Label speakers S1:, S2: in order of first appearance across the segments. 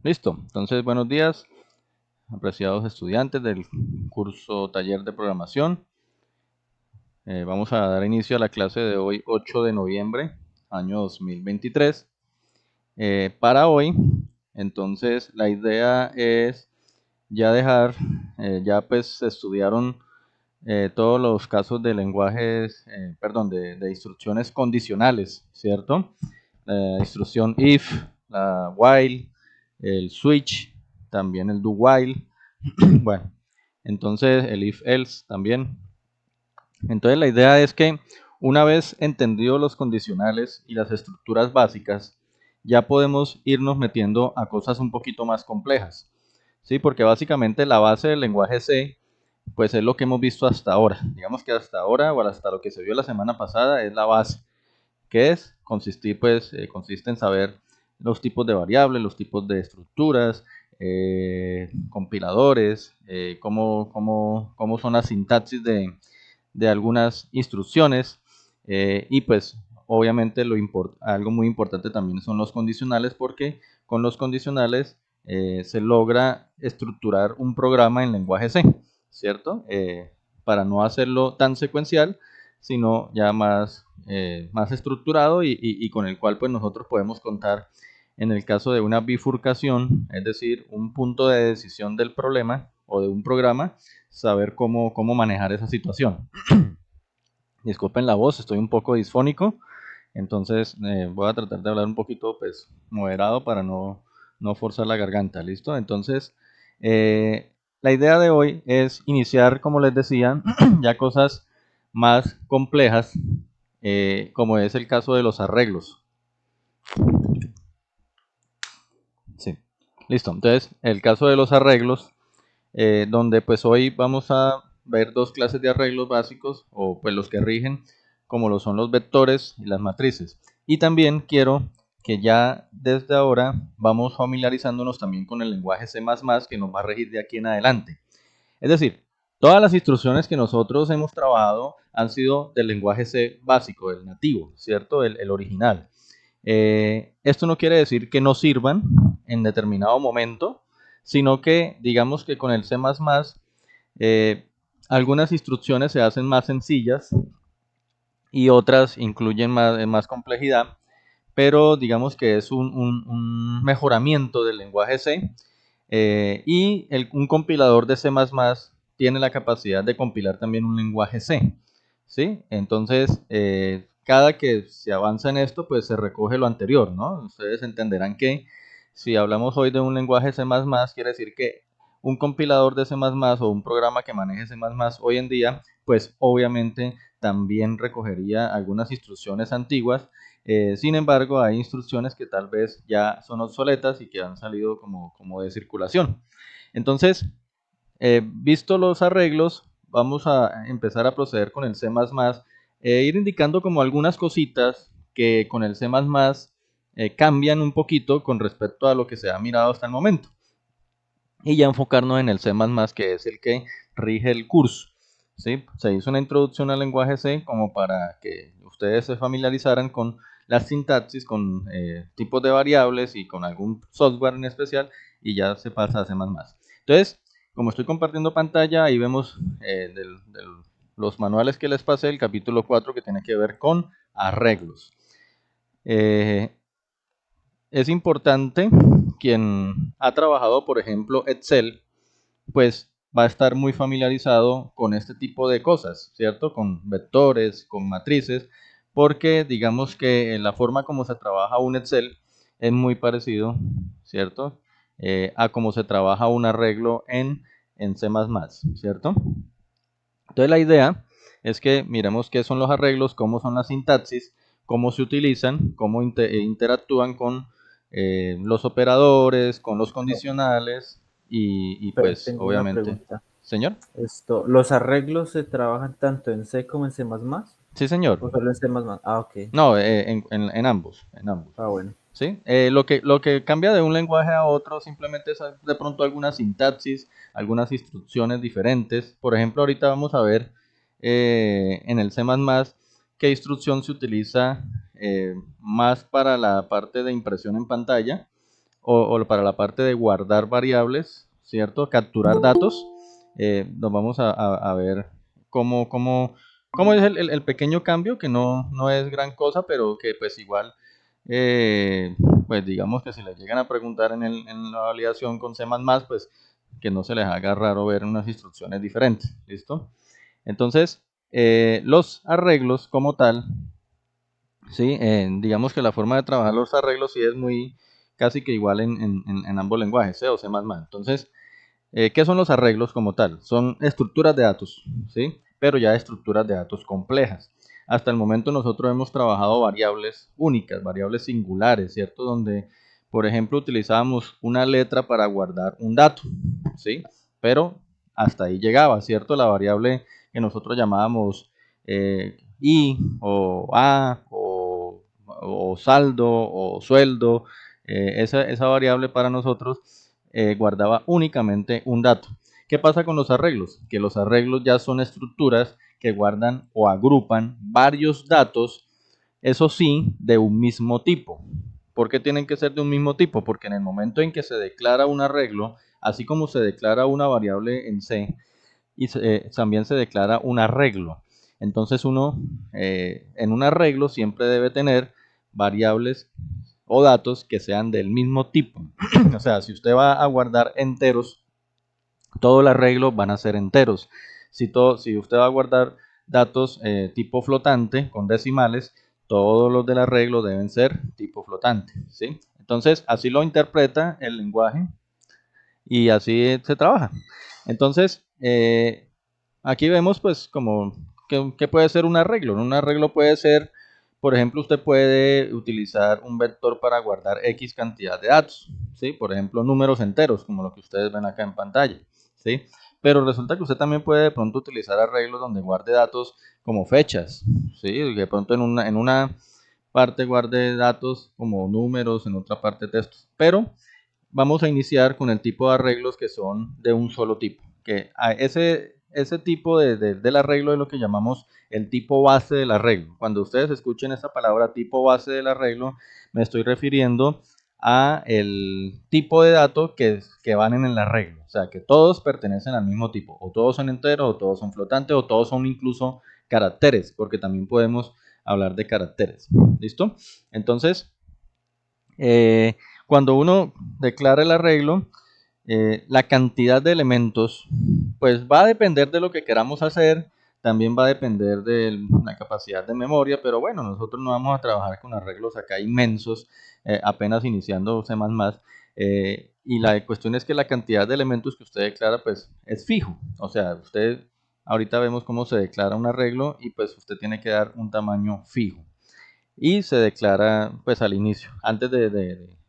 S1: Listo. Entonces, buenos días, apreciados estudiantes del curso Taller de Programación. Vamos a dar inicio a la clase de hoy, 8 de noviembre, año 2023. Para hoy, entonces, la idea es ya dejar, ya pues se estudiaron todos los casos de lenguajes, perdón, de instrucciones condicionales, ¿cierto? La instrucción if, la while, el switch, también el do while. Bueno, entonces el if else también. Entonces la idea es que una vez entendido los condicionales y las estructuras básicas, ya podemos irnos metiendo a cosas un poquito más complejas. ¿Sí? Porque básicamente la base del lenguaje C pues es lo que hemos visto hasta ahora. Digamos que hasta ahora o hasta lo que se vio la semana pasada es la base. ¿Qué es? Consiste en saber los tipos de variables, los tipos de estructuras, compiladores, cómo son las sintaxis de algunas instrucciones y pues obviamente algo muy importante también son los condicionales porque con los condicionales se logra estructurar un programa en lenguaje C, ¿cierto? Para no hacerlo tan secuencial, sino ya más estructurado y con el cual pues nosotros podemos contar en el caso de una bifurcación, es decir, un punto de decisión del problema o de un programa, saber cómo manejar esa situación. Disculpen la voz, estoy un poco disfónico, entonces voy a tratar de hablar un poquito pues moderado para no forzar la garganta, ¿listo? Entonces, la idea de hoy es iniciar, como les decía, ya cosas más complejas, como es el caso de los arreglos. Sí, listo. Entonces, el caso de los arreglos, donde pues hoy vamos a ver dos clases de arreglos básicos, o pues los que rigen, como lo son los vectores y las matrices. Y también quiero que ya desde ahora vamos familiarizándonos también con el lenguaje C++, que nos va a regir de aquí en adelante. Es decir, todas las instrucciones que nosotros hemos trabajado han sido del lenguaje C básico, el nativo, ¿cierto? El original. Esto no quiere decir que no sirvan en determinado momento, sino que digamos que con el C++ eh, algunas instrucciones se hacen más sencillas y otras incluyen más complejidad, pero digamos que es un mejoramiento del lenguaje C y un compilador de C++ tiene la capacidad de compilar también un lenguaje C, ¿sí? Entonces, cada que se avanza en esto, pues se recoge lo anterior, ¿no? Ustedes entenderán que si hablamos hoy de un lenguaje C++, quiere decir que un compilador de C++ o un programa que maneje C++ hoy en día, pues obviamente también recogería algunas instrucciones antiguas. Sin embargo, hay instrucciones que tal vez ya son obsoletas y que han salido como de circulación. Entonces, visto los arreglos, vamos a empezar a proceder con el C++, ir indicando como algunas cositas que con el C++ cambian un poquito con respecto a lo que se ha mirado hasta el momento. Y ya enfocarnos en el C++, que es el que rige el curso. ¿Sí? Se hizo una introducción al lenguaje C como para que ustedes se familiarizaran con las sintaxis, con tipos de variables y con algún software en especial, y ya se pasa a C++. Entonces, como estoy compartiendo pantalla, ahí vemos los manuales que les pasé, el capítulo 4 que tiene que ver con arreglos. Es importante, quien ha trabajado, por ejemplo, Excel, pues va a estar muy familiarizado con este tipo de cosas, ¿cierto? Con vectores, con matrices, porque digamos que la forma como se trabaja un Excel es muy parecido, ¿cierto? A cómo se trabaja un arreglo en C++, ¿cierto? Entonces la idea es que miremos qué son los arreglos, cómo son las sintaxis, cómo se utilizan, cómo interactúan con los operadores, con los condicionales y pues
S2: Tengo una
S1: obviamente.
S2: pregunta.
S1: ¿Señor?
S2: ¿Los arreglos se trabajan tanto en C como en C++?
S1: Sí, señor.
S2: ¿O solo en C++? Ah, ok.
S1: No, en ambos, en ambos.
S2: Ah, bueno.
S1: ¿Sí? Lo que cambia de un lenguaje a otro simplemente es de pronto alguna sintaxis, algunas instrucciones diferentes. Por ejemplo, ahorita vamos a ver en el C++ qué instrucción se utiliza más para la parte de impresión en pantalla, o para la parte de guardar variables, ¿cierto? Capturar datos. Nos vamos a ver cómo es el pequeño cambio, que no es gran cosa, pero que pues igual, eh, pues digamos que si les llegan a preguntar en la validación con C++, pues que no se les haga raro ver unas instrucciones diferentes, ¿listo? Entonces, los arreglos como tal, ¿sí? Digamos que la forma de trabajar los arreglos sí es muy casi que igual en ambos lenguajes, C o C++. Entonces, ¿qué son los arreglos como tal? Son estructuras de datos, ¿sí? Pero ya estructuras de datos complejas. Hasta el momento nosotros hemos trabajado variables únicas, variables singulares, ¿cierto? Donde, por ejemplo, utilizábamos una letra para guardar un dato, ¿sí? Pero hasta ahí llegaba, ¿cierto? La variable que nosotros llamábamos I o A o saldo o sueldo, esa variable para nosotros guardaba únicamente un dato. ¿Qué pasa con los arreglos? Que los arreglos ya son estructuras que guardan o agrupan varios datos, eso sí, de un mismo tipo. ¿Por qué tienen que ser de un mismo tipo? Porque en el momento en que se declara un arreglo, así como se declara una variable en C, también se declara un arreglo. Entonces uno en un arreglo siempre debe tener variables o datos que sean del mismo tipo. O sea, si usted va a guardar enteros, todo el arreglo van a ser enteros. Si usted va a guardar datos tipo flotante con decimales, todos los del arreglo deben ser tipo flotante, ¿sí? Entonces, así lo interpreta el lenguaje y así se trabaja. Entonces, aquí vemos pues como que puede ser un arreglo. Un arreglo puede ser, por ejemplo, usted puede utilizar un vector para guardar X cantidad de datos, ¿sí? Por ejemplo, números enteros, como lo que ustedes ven acá en pantalla, ¿sí? Pero resulta que usted también puede de pronto utilizar arreglos donde guarde datos como fechas, ¿sí? De pronto en una parte guarde datos como números, en otra parte textos. Pero vamos a iniciar con el tipo de arreglos que son de un solo tipo. Que ese tipo del arreglo es lo que llamamos el tipo base del arreglo. Cuando ustedes escuchen esta palabra tipo base del arreglo, me estoy refiriendo a el tipo de datos que van en el arreglo. O sea, que todos pertenecen al mismo tipo. O todos son enteros, o todos son flotantes, o todos son incluso caracteres, porque también podemos hablar de caracteres. ¿Listo? Entonces, cuando uno declara el arreglo, la cantidad de elementos, pues va a depender de lo que queramos hacer, también va a depender de la capacidad de memoria, pero bueno, nosotros no vamos a trabajar con arreglos acá inmensos, apenas iniciando C++, y la cuestión es que la cantidad de elementos que usted declara, pues es fijo, o sea, usted, ahorita vemos cómo se declara un arreglo y pues usted tiene que dar un tamaño fijo y se declara pues al inicio.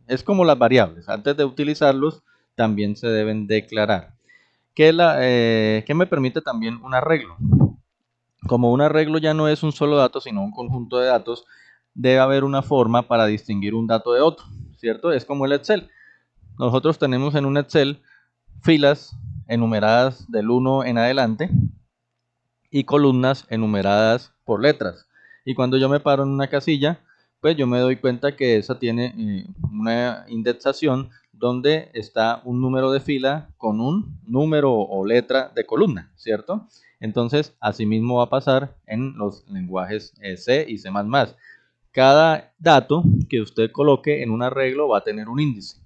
S1: Es como las variables, antes de utilizarlos también se deben declarar. ¿Qué me permite también un arreglo? Como un arreglo ya no es un solo dato, sino un conjunto de datos, debe haber una forma para distinguir un dato de otro, ¿cierto? Es como el Excel. Nosotros tenemos en un Excel filas enumeradas del 1 en adelante y columnas enumeradas por letras. Y cuando yo me paro en una casilla, pues yo me doy cuenta que esa tiene una indexación donde está un número de fila con un número o letra de columna, ¿cierto? Entonces, asimismo va a pasar en los lenguajes C y C++. Cada dato que usted coloque en un arreglo va a tener un índice.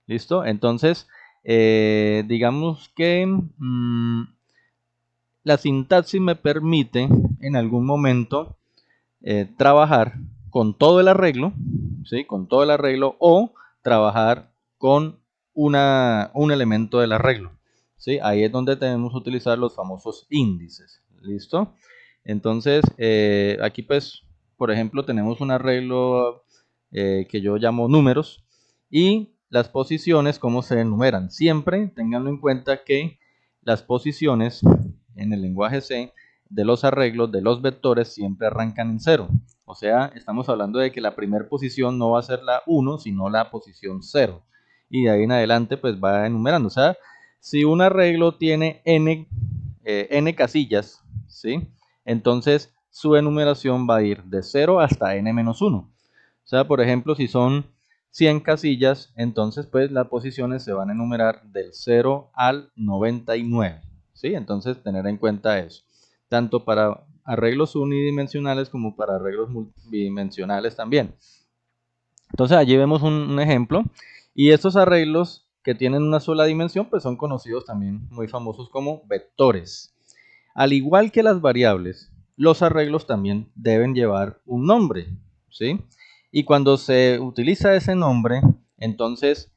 S1: ¿Listo? Entonces, digamos que la sintaxis me permite en algún momento trabajar con todo el arreglo, ¿sí? Con todo el arreglo o trabajar con un elemento del arreglo, ¿sí? Ahí es donde tenemos que utilizar los famosos índices, ¿listo? Entonces, aquí pues, por ejemplo, tenemos un arreglo que yo llamo números y las posiciones, ¿cómo se enumeran? Siempre tenganlo en cuenta que las posiciones en el lenguaje C de los arreglos de los vectores siempre arrancan en 0. O sea, estamos hablando de que la primera posición no va a ser la 1, sino la posición 0. Y de ahí en adelante pues va enumerando. O sea, si un arreglo tiene n casillas, ¿sí? Entonces su enumeración va a ir de 0 hasta n-1. O sea, por ejemplo, si son 100 casillas, entonces pues las posiciones se van a enumerar del 0 al 99, ¿sí? Entonces tener en cuenta eso, tanto para arreglos unidimensionales como para arreglos multidimensionales también. Entonces allí vemos un ejemplo, y estos arreglos que tienen una sola dimensión pues son conocidos también, muy famosos, como vectores. Al igual que las variables, los arreglos también deben llevar un nombre, ¿sí? Y cuando se utiliza ese nombre, entonces,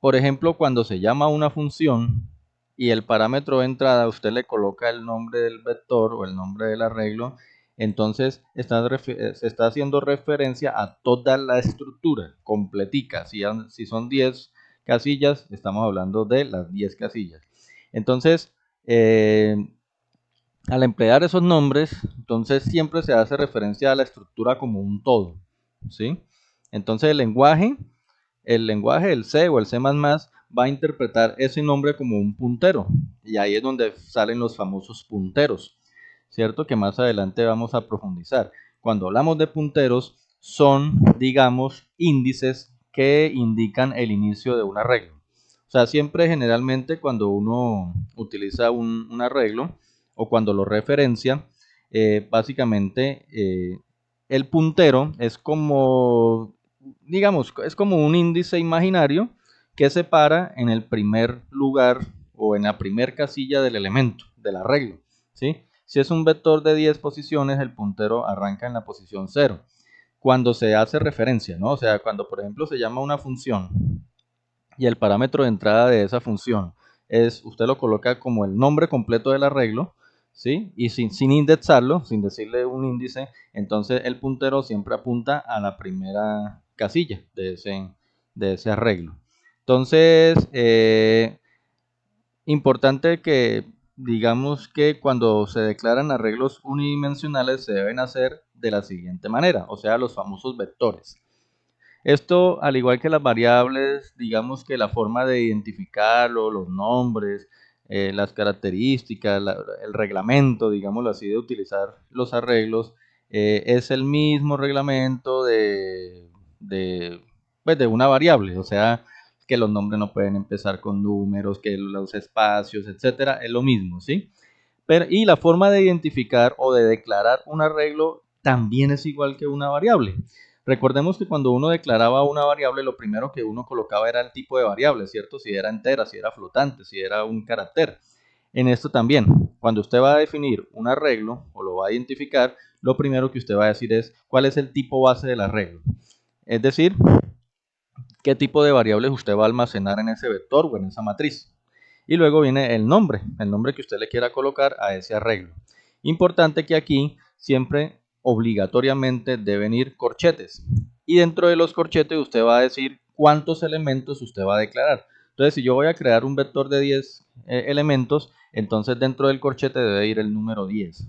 S1: por ejemplo, cuando se llama una función y el parámetro de entrada usted le coloca el nombre del vector o el nombre del arreglo, entonces se está haciendo referencia a toda la estructura completica. Si son 10 casillas, estamos hablando de las 10 casillas. Entonces, al emplear esos nombres, entonces siempre se hace referencia a la estructura como un todo, ¿sí? Entonces el C o el C++ va a interpretar ese nombre como un puntero, y ahí es donde salen los famosos punteros, ¿cierto? Que más adelante vamos a profundizar. Cuando hablamos de punteros, son, digamos, índices que indican el inicio de un arreglo. O sea, siempre generalmente cuando uno utiliza un arreglo o cuando lo referencia, básicamente el puntero es como, digamos, es como un índice imaginario que se para en el primer lugar o en la primer casilla del elemento, del arreglo, ¿sí? Si es un vector de 10 posiciones, el puntero arranca en la posición 0. Cuando se hace referencia, ¿no? O sea, cuando por ejemplo se llama una función y el parámetro de entrada de esa función usted lo coloca como el nombre completo del arreglo, ¿sí? Y sin indexarlo, sin decirle un índice, entonces el puntero siempre apunta a la primera casilla de ese arreglo. Entonces, importante que digamos que cuando se declaran arreglos unidimensionales se deben hacer de la siguiente manera, o sea, los famosos vectores. Esto, al igual que las variables, digamos que la forma de identificarlo, los nombres, las características, el reglamento, digámoslo así, de utilizar los arreglos, es el mismo reglamento pues, de una variable. O sea, que los nombres no pueden empezar con números, que los espacios, etcétera, es lo mismo, ¿sí? Y la forma de identificar o de declarar un arreglo también es igual que una variable. Recordemos que cuando uno declaraba una variable, lo primero que uno colocaba era el tipo de variable, ¿cierto? Si era entera, si era flotante, si era un carácter. En esto también, cuando usted va a definir un arreglo o lo va a identificar, lo primero que usted va a decir es cuál es el tipo base del arreglo. Es decir, qué tipo de variables usted va a almacenar en ese vector o en esa matriz. Y luego viene el nombre que usted le quiera colocar a ese arreglo. Importante que aquí siempre obligatoriamente deben ir corchetes. Y dentro de los corchetes usted va a decir cuántos elementos usted va a declarar. Entonces, si yo voy a crear un vector de 10 elementos, entonces dentro del corchete debe ir el número 10.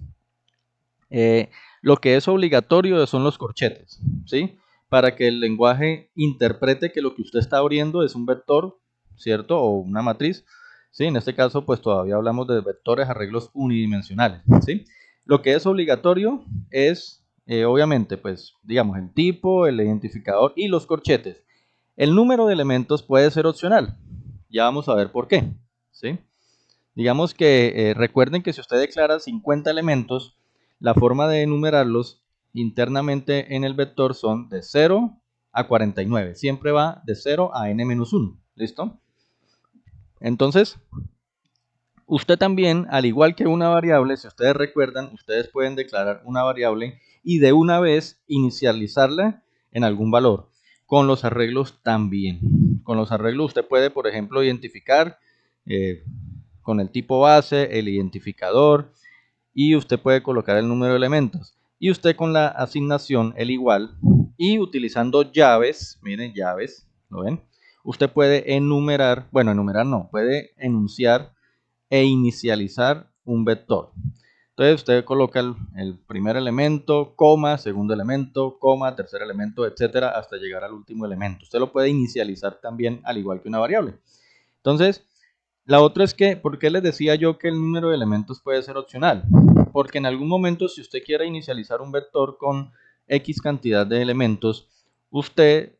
S1: Lo que es obligatorio son los corchetes, ¿sí? Para que el lenguaje interprete que lo que usted está abriendo es un vector, ¿cierto? O una matriz, ¿sí? En este caso, pues todavía hablamos de vectores arreglos unidimensionales, ¿sí? Lo que es obligatorio es, obviamente, pues, digamos, el tipo, el identificador y los corchetes. El número de elementos puede ser opcional. Ya vamos a ver por qué, ¿sí? Digamos que recuerden que si usted declara 50 elementos, la forma de enumerarlos internamente en el vector son de 0 a 49. Siempre va de 0 a n-1. ¿Listo? Entonces, usted también, al igual que una variable, si ustedes recuerdan, ustedes pueden declarar una variable y de una vez inicializarla en algún valor. Con los arreglos también. Con los arreglos usted puede, por ejemplo, identificar con el tipo base, el identificador, y usted puede colocar el número de elementos. Y usted con la asignación, el igual, y utilizando llaves, miren, llaves, ¿lo ven? Usted puede enumerar, bueno, enumerar no, puede enunciar e inicializar un vector. Entonces usted coloca el primer elemento, coma, segundo elemento, coma, tercer elemento, etcétera, hasta llegar al último elemento. Usted lo puede inicializar también al igual que una variable. Entonces, la otra es que, ¿por qué les decía yo que el número de elementos puede ser opcional? Porque en algún momento, si usted quiere inicializar un vector con X cantidad de elementos, usted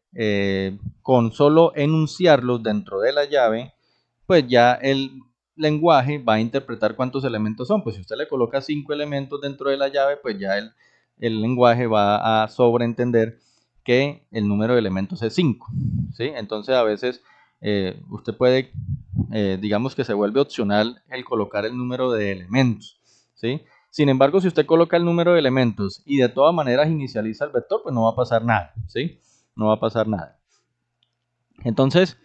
S1: con solo enunciarlos dentro de la llave, pues ya el lenguaje va a interpretar cuántos elementos son. Pues si usted le coloca 5 elementos dentro de la llave, pues ya el lenguaje va a sobreentender que el número de elementos es 5, ¿sí? Entonces a veces usted puede, digamos que se vuelve opcional el colocar el número de elementos, ¿sí? Sin embargo, si usted coloca el número de elementos y de todas maneras inicializa el vector, pues no va a pasar nada, ¿sí? No va a pasar nada. Entonces,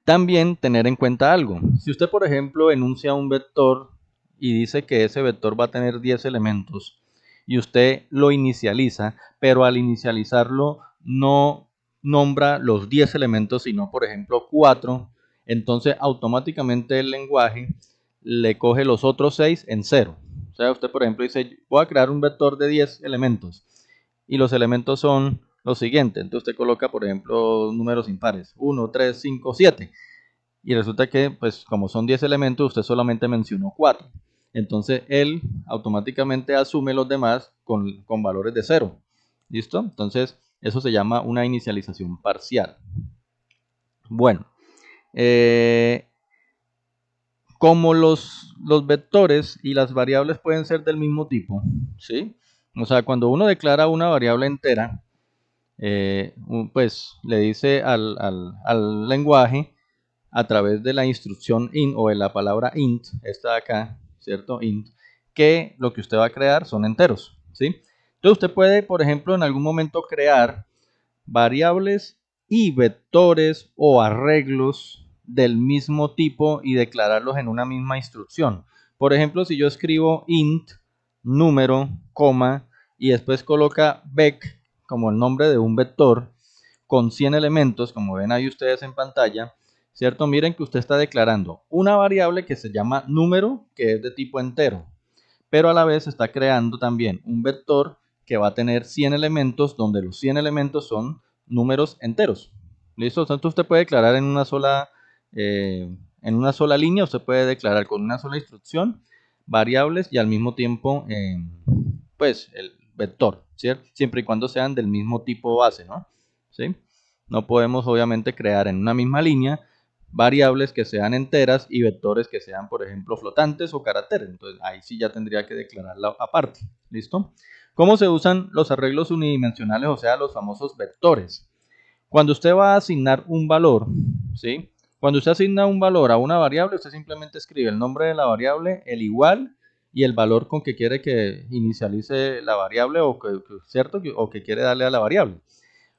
S1: también tener en cuenta algo. Si usted, por ejemplo, enuncia un vector y dice que ese vector va a tener 10 elementos y usted lo inicializa, pero al inicializarlo no nombra los 10 elementos, sino, por ejemplo, 4, entonces automáticamente el lenguaje le coge los otros 6 en 0. O sea, usted, por ejemplo, dice, voy a crear un vector de 10 elementos y los elementos son los siguientes. Entonces usted coloca, por ejemplo, números impares, 1, 3, 5, 7. Y resulta que, pues, como son 10 elementos, usted solamente mencionó 4. Entonces, él automáticamente asume los demás con valores de 0. ¿Listo? Entonces, eso se llama una inicialización parcial. Bueno, como los vectores y las variables pueden ser del mismo tipo, ¿sí? O sea, cuando uno declara una variable entera, pues le dice al lenguaje a través de la instrucción int o de la palabra int, esta de acá, ¿cierto? Int, que lo que usted va a crear son enteros, ¿sí? Entonces usted puede, por ejemplo, en algún momento crear variables y vectores o arreglos del mismo tipo y declararlos en una misma instrucción. Por ejemplo, si yo escribo int, número, coma, y después coloca vec como el nombre de un vector con 100 elementos, como ven ahí ustedes en pantalla, ¿cierto? Miren que usted está declarando una variable que se llama número, que es de tipo entero, pero a la vez está creando también un vector que va a tener 100 elementos, donde los 100 elementos son números enteros. ¿Listo? Entonces usted puede declarar en una sola línea, usted puede declarar con una sola instrucción variables y al mismo tiempo, pues, el vector, ¿cierto? Siempre y cuando sean del mismo tipo base, ¿no? ¿Sí? No podemos obviamente crear en una misma línea variables que sean enteras y vectores que sean, por ejemplo, flotantes o caracteres. Entonces ahí sí ya tendría que declararla aparte. ¿Listo? ¿Cómo se usan los arreglos unidimensionales, o sea, los famosos vectores? Cuando usted va a asignar un valor, ¿sí? Cuando usted asigna un valor a una variable, usted simplemente escribe el nombre de la variable, el igual y el valor con que quiere que inicialice la variable o ¿cierto? O que quiere darle a la variable.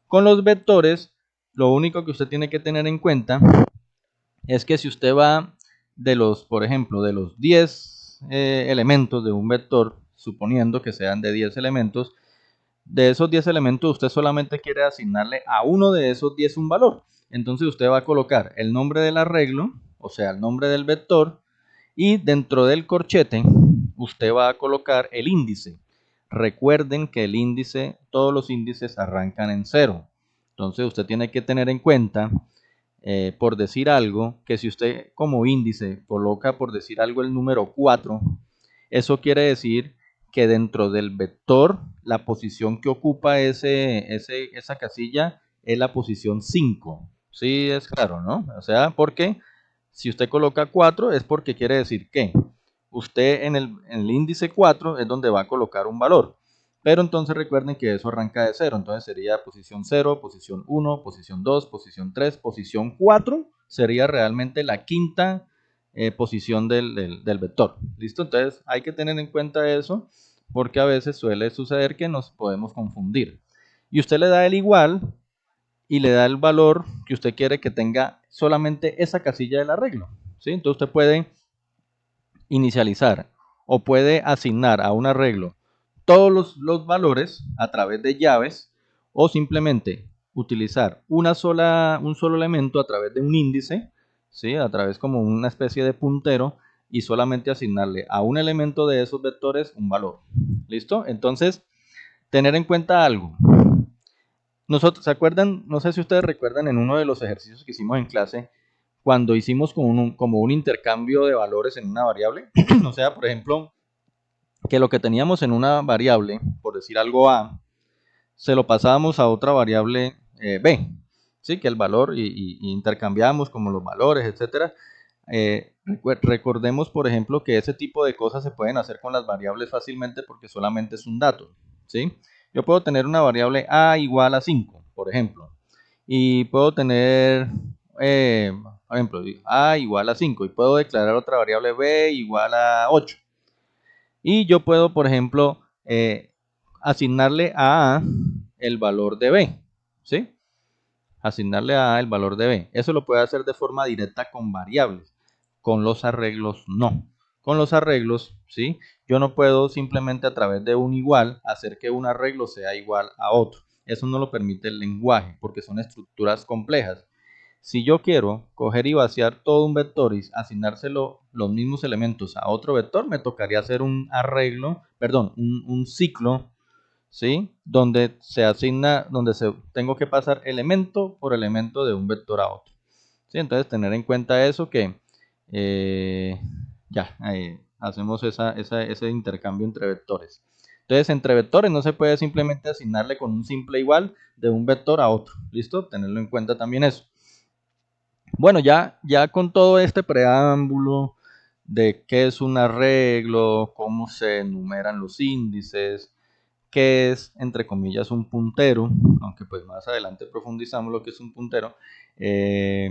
S1: Con los vectores, lo único que usted tiene que tener en cuenta es que si usted va de los, por ejemplo, de los 10 elementos de un vector, suponiendo que sean de 10 elementos, de esos 10 elementos usted solamente quiere asignarle a uno de esos 10 un valor. Entonces usted va a colocar el nombre del arreglo, o sea, el nombre del vector, y dentro del corchete usted va a colocar el índice. Recuerden que el índice, todos los índices arrancan en 0. Entonces usted tiene que tener en cuenta, por decir algo, que si usted como índice coloca, por decir algo, el número 4, eso quiere decir que dentro del vector la posición que ocupa esa casilla es la posición 5. Sí, es claro, ¿no? O sea, porque si usted coloca 4 es porque quiere decir que usted en el índice 4 es donde va a colocar un valor. Pero entonces recuerden que eso arranca de 0. Entonces sería posición 0, posición 1, posición 2, posición 3, posición 4. Sería realmente la quinta posición del vector. ¿Listo? Entonces hay que tener en cuenta eso porque a veces suele suceder que nos podemos confundir. Y usted le da el igual y le da el valor que usted quiere que tenga solamente esa casilla del arreglo. ¿Sí? Entonces usted puede inicializar o puede asignar a un arreglo todos los valores a través de llaves o simplemente utilizar un solo elemento a través de un índice, ¿sí? A través como una especie de puntero y solamente asignarle a un elemento de esos vectores un valor. ¿Listo? Entonces, tener en cuenta algo. Nosotros, ¿se acuerdan? No sé si ustedes recuerdan en uno de los ejercicios que hicimos en clase, cuando hicimos como un intercambio de valores en una variable. O sea, por ejemplo, que lo que teníamos en una variable, por decir algo A, se lo pasábamos a otra variable B. ¿sí? Que el valor y intercambiamos como los valores, etcétera. Recordemos, por ejemplo, que ese tipo de cosas se pueden hacer con las variables fácilmente porque solamente es un dato, ¿sí? Yo puedo tener una variable a igual a 5, por ejemplo, y puedo tener, por ejemplo, a igual a 5 y puedo declarar otra variable b igual a 8. Y yo puedo, por ejemplo, asignarle a A el valor de B, ¿sí? Asignarle a A el valor de B. Eso lo puede hacer de forma directa con variables. Con los arreglos, no. Con los arreglos, ¿sí? Yo no puedo simplemente a través de un igual hacer que un arreglo sea igual a otro. Eso no lo permite el lenguaje porque son estructuras complejas. Si yo quiero coger y vaciar todo un vector y asignárselo los mismos elementos a otro vector, me tocaría hacer un arreglo, perdón, un ciclo, ¿sí? Donde se asigna, tengo que pasar elemento por elemento de un vector a otro. ¿Sí? Entonces tener en cuenta eso que ya hacemos ese intercambio entre vectores. Entonces entre vectores no se puede simplemente asignarle con un simple igual de un vector a otro. ¿Listo? Tenerlo en cuenta también eso. Bueno, ya con todo este preámbulo de qué es un arreglo, cómo se enumeran los índices, qué es, entre comillas, un puntero, aunque pues más adelante profundizamos lo que es un puntero, eh,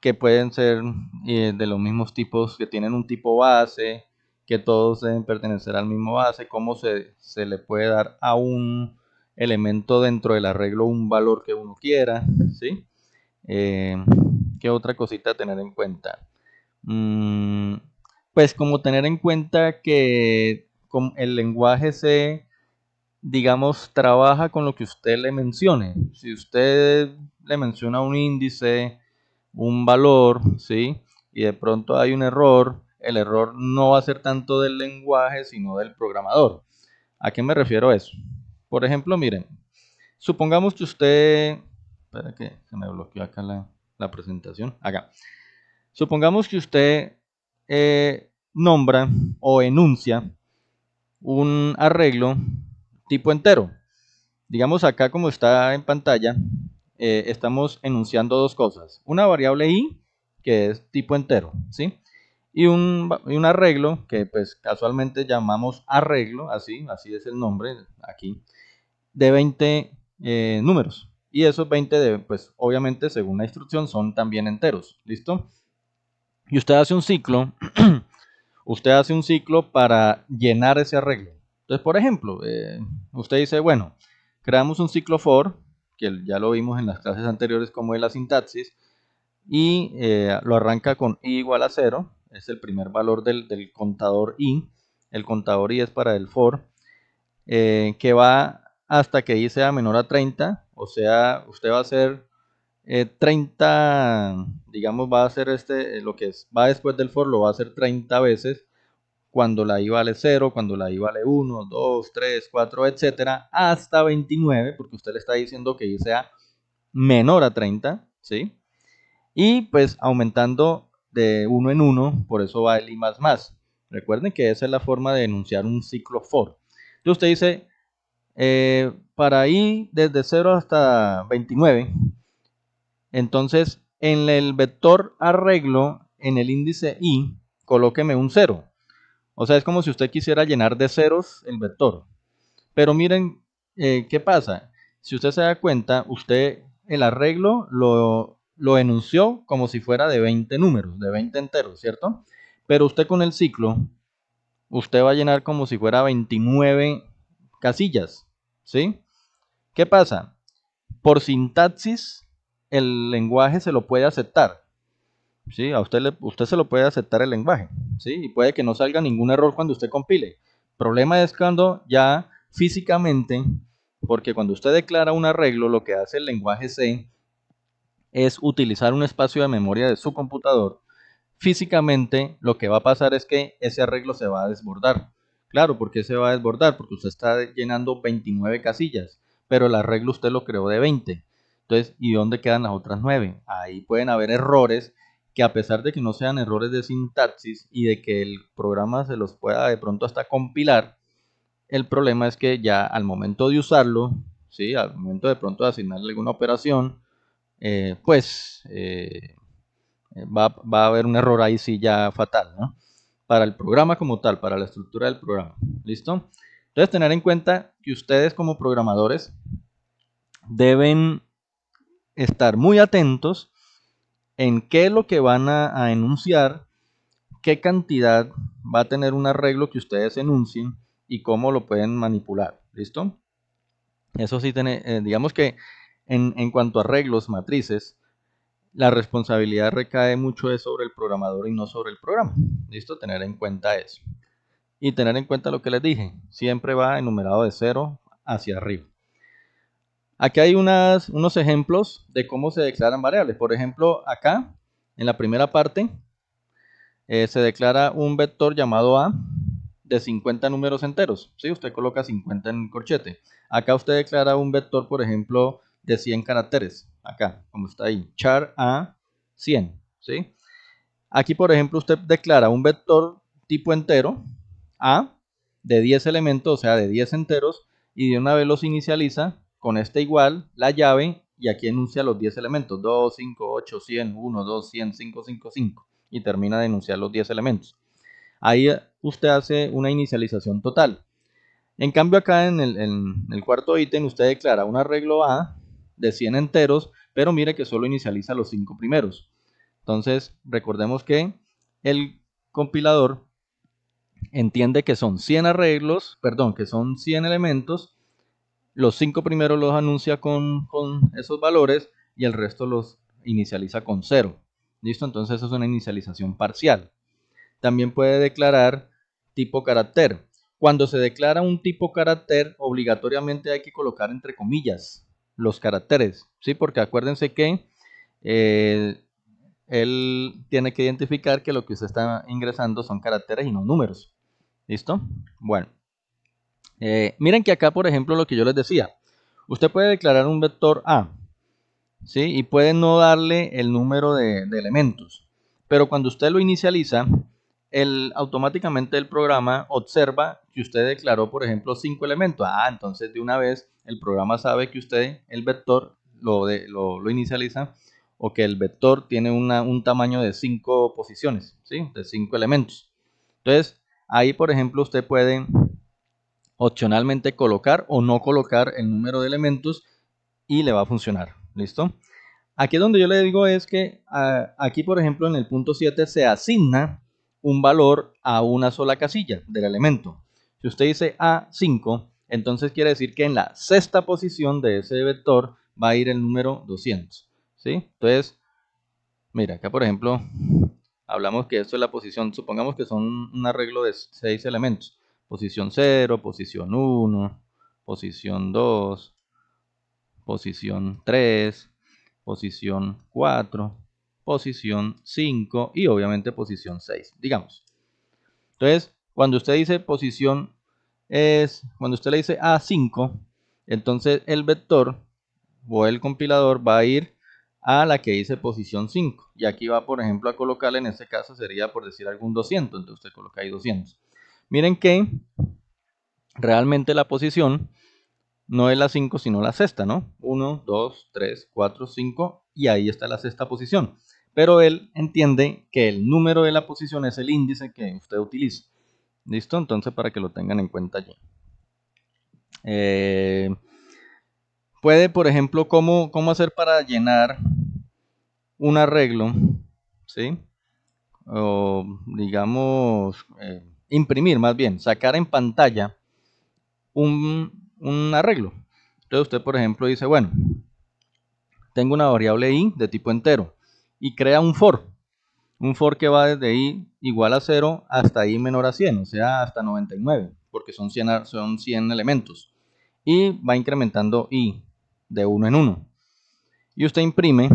S1: que pueden ser de los mismos tipos, que tienen un tipo base, que todos deben pertenecer al mismo base, cómo se le puede dar a un elemento dentro del arreglo un valor que uno quiera, ¿sí? Eh, ¿Qué otra cosita tener en cuenta? Mm, pues como tener en cuenta que el lenguaje C, digamos, trabaja con lo que usted le mencione. Si usted le menciona un índice, un valor, ¿sí? Y de pronto hay un error, el error no va a ser tanto del lenguaje, sino del programador. ¿A qué me refiero a eso? Por ejemplo, miren, supongamos que usted... Espera que se me bloqueó acá la presentación. Acá. Supongamos que usted nombra o enuncia un arreglo tipo entero. Digamos acá como está en pantalla, estamos enunciando dos cosas. Una variable i, que es tipo entero, ¿sí? Y un arreglo que pues casualmente llamamos arreglo, así es el nombre aquí, de 20 números. Y esos 20, pues obviamente según la instrucción, son también enteros, ¿listo? Y usted hace un ciclo, usted hace un ciclo para llenar ese arreglo. Entonces, por ejemplo, usted dice, bueno, creamos un ciclo for, que ya lo vimos en las clases anteriores como es la sintaxis, y lo arranca con i igual a 0, es el primer valor del contador i, el contador i es para el for, que va hasta que i sea menor a 30, o sea, usted va a hacer 30, digamos, va a hacer lo que es, va después del for, lo va a hacer 30 veces, cuando la i vale 0, cuando la i vale 1, 2, 3, 4, etcétera, hasta 29, porque usted le está diciendo que i sea menor a 30, ¿sí? Y pues aumentando de 1 en 1, por eso va el i más más. Recuerden que esa es la forma de enunciar un ciclo for. Entonces usted dice, para i desde 0 hasta 29, entonces en el vector arreglo, en el índice i, colóqueme un 0. O sea, es como si usted quisiera llenar de ceros el vector. Pero miren, ¿qué pasa? Si usted se da cuenta, usted el arreglo lo enunció como si fuera de 20 números, de 20 enteros, ¿cierto? Pero usted con el ciclo, usted va a llenar como si fuera 29 casillas, ¿sí? ¿Qué pasa? Por sintaxis, el lenguaje se lo puede aceptar. ¿Sí? Usted se lo puede aceptar el lenguaje, ¿sí? Y puede que no salga ningún error cuando usted compile. El problema es cuando ya físicamente, porque cuando usted declara un arreglo, lo que hace el lenguaje C es utilizar un espacio de memoria de su computador. Físicamente, lo que va a pasar es que ese arreglo se va a desbordar. Claro, ¿por qué se va a desbordar? Porque usted está llenando 29 casillas, pero el arreglo usted lo creó de 20. Entonces, ¿y dónde quedan las otras 9? Ahí pueden haber errores que, a pesar de que no sean errores de sintaxis y de que el programa se los pueda de pronto hasta compilar, el problema es que ya al momento de usarlo, ¿sí? Al momento de pronto de asignarle alguna operación va a haber un error ahí sí ya fatal, ¿no? Para el programa como tal, para la estructura del programa. ¿Listo? Entonces, tener en cuenta que ustedes como programadores deben estar muy atentos en qué es lo que van a enunciar, qué cantidad va a tener un arreglo que ustedes enuncien y cómo lo pueden manipular. ¿Listo? Eso sí, digamos que en cuanto a arreglos, matrices, la responsabilidad recae mucho sobre el programador y no sobre el programa. ¿Listo? Tener en cuenta eso. Y tener en cuenta lo que les dije, siempre va enumerado de 0 hacia arriba. Aquí hay unos ejemplos de cómo se declaran variables. Por ejemplo, acá, en la primera parte, se declara un vector llamado A de 50 números enteros. ¿Sí? Usted coloca 50 en corchete. Acá usted declara un vector, por ejemplo, de 100 caracteres. Acá, como está ahí, char A 100. ¿Sí? Aquí, por ejemplo, usted declara un vector tipo entero, A, de 10 elementos, o sea, de 10 enteros, y de una vez los inicializa con este igual, la llave, y aquí enuncia los 10 elementos, 2, 5, 8, 100, 1, 2, 100, 5, 5, 5, y termina de enunciar los 10 elementos. Ahí usted hace una inicialización total. En cambio, acá en el cuarto ítem, usted declara un arreglo A de 100 enteros, pero mire que solo inicializa los 5 primeros. Entonces, recordemos que el compilador entiende que son 100 arreglos, perdón, que son 100 elementos, los 5 primeros los anuncia con esos valores y el resto los inicializa con 0. ¿Listo? Entonces eso es una inicialización parcial. También puede declarar tipo carácter. Cuando se declara un tipo carácter, obligatoriamente hay que colocar entre comillas los caracteres, ¿sí? Porque acuérdense que él tiene que identificar que lo que usted está ingresando son caracteres y no números. ¿Listo? Bueno. Miren que acá, por ejemplo, lo que yo les decía. Usted puede declarar un vector A, ¿sí? Y puede no darle el número de elementos. Pero cuando usted lo inicializa, automáticamente el programa observa que usted declaró, por ejemplo, 5 elementos. Entonces de una vez el programa sabe que usted, el vector, lo inicializa o que el vector tiene un tamaño de 5 posiciones, ¿sí? De 5 elementos. Entonces, ahí, por ejemplo, usted puede opcionalmente colocar o no colocar el número de elementos y le va a funcionar. ¿Listo? Aquí donde yo le digo es que aquí, por ejemplo, en el punto 7 se asigna un valor a una sola casilla del elemento. Si usted dice A5, entonces quiere decir que en la sexta posición de ese vector va a ir el número 200. ¿Sí? Entonces, mira, acá por ejemplo, hablamos que esto es la posición, supongamos que son un arreglo de 6 elementos. Posición 0, posición 1, posición 2, posición 3, posición 4, posición 5 y obviamente posición 6, digamos. Entonces, cuando usted dice posición cuando usted le dice A5, entonces el vector o el compilador va a ir a la que dice posición 5. Y aquí va, por ejemplo, a colocarle, en este caso sería por decir algún 200, entonces usted coloca ahí 200. Miren que realmente la posición no es la 5, sino la sexta, ¿no? 1, 2, 3, 4, 5 y ahí está la sexta posición. Pero él entiende que el número de la posición es el índice que usted utiliza. ¿Listo? Entonces para que lo tengan en cuenta allí. Puede, por ejemplo, cómo hacer para llenar un arreglo, ¿sí? O digamos, imprimir más bien, sacar en pantalla un arreglo. Entonces usted, por ejemplo, dice, bueno, tengo una variable i de tipo entero y crea un for que va desde i igual a 0 hasta i menor a 100, o sea, hasta 99, porque son 100 elementos. Y va incrementando i de 1 en 1. Y usted imprime,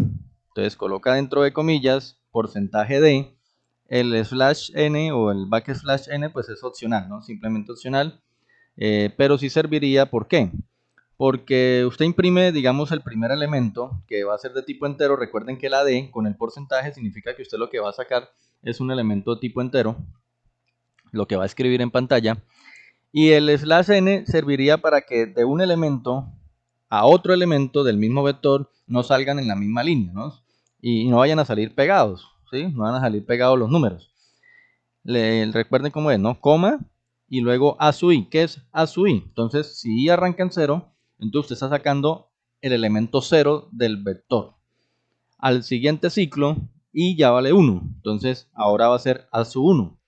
S1: entonces coloca dentro de comillas, porcentaje de, el slash n o el backslash n, pues es opcional, ¿no? Simplemente opcional, pero sí serviría, ¿por qué? Porque usted imprime, digamos, el primer elemento que va a ser de tipo entero. Recuerden que la D con el porcentaje significa que usted lo que va a sacar es un elemento de tipo entero, lo que va a escribir en pantalla. Y el slash n serviría para que de un elemento a otro elemento del mismo vector no salgan en la misma línea, ¿no? Y no vayan a salir pegados, ¿sí? No van a salir pegados los números. Recuerden cómo es, ¿no? Coma y luego A sub I. ¿Qué es A sub I? Entonces, si I arranca en 0, entonces usted está sacando el elemento 0 del vector. Al siguiente ciclo, I ya vale 1. Entonces, ahora va a ser A sub 1.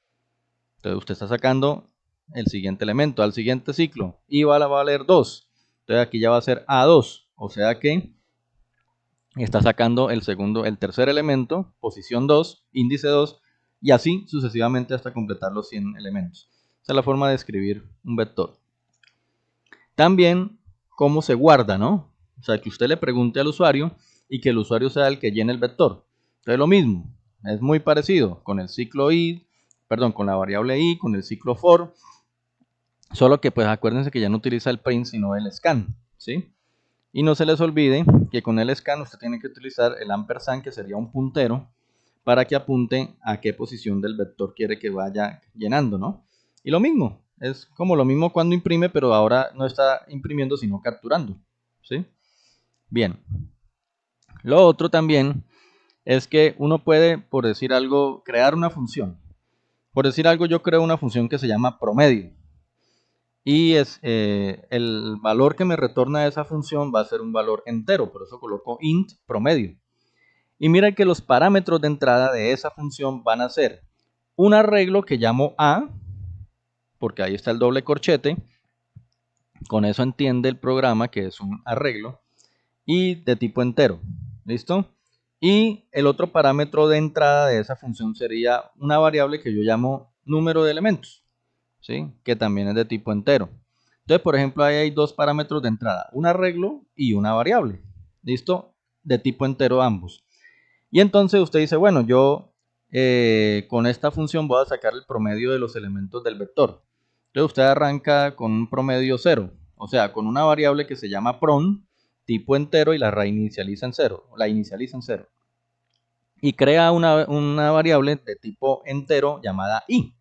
S1: Entonces, usted está sacando el siguiente elemento. Al siguiente ciclo, I va a valer 2. Entonces, aquí ya va a ser A2. O sea que está sacando el tercer elemento, posición 2, índice 2, y así sucesivamente hasta completar los 100 elementos. Esa es la forma de escribir un vector. También, cómo se guarda, ¿no? O sea, que usted le pregunte al usuario y que el usuario sea el que llene el vector. Entonces, lo mismo, es muy parecido con el ciclo i, perdón, con la variable i, con el ciclo for, solo que pues acuérdense que ya no utiliza el print, sino el scan, ¿sí? Y no se les olvide que con el scan usted tiene que utilizar el ampersand, que sería un puntero, para que apunte a qué posición del vector quiere que vaya llenando, ¿no? Y lo mismo, es como lo mismo cuando imprime, pero ahora no está imprimiendo, sino capturando, ¿sí? Bien. Lo otro también es que uno puede, por decir algo, crear una función. Por decir algo, yo creo una función que se llama promedio. Y el valor que me retorna esa función va a ser un valor entero, por eso coloco int promedio. Y mira que los parámetros de entrada de esa función van a ser un arreglo que llamo A, porque ahí está el doble corchete, con eso entiende el programa que es un arreglo, y de tipo entero, ¿listo? Y el otro parámetro de entrada de esa función sería una variable que yo llamo número de elementos, ¿sí? Que también es de tipo entero. Entonces, por ejemplo, ahí hay dos parámetros de entrada, un arreglo y una variable, ¿listo? De tipo entero ambos. Y entonces usted dice, bueno, yo con esta función voy a sacar el promedio de los elementos del vector. Entonces usted arranca con un promedio 0, o sea, con una variable que se llama prom, tipo entero, y la reinicializa en 0, la inicializa en 0. Y crea una variable de tipo entero llamada i.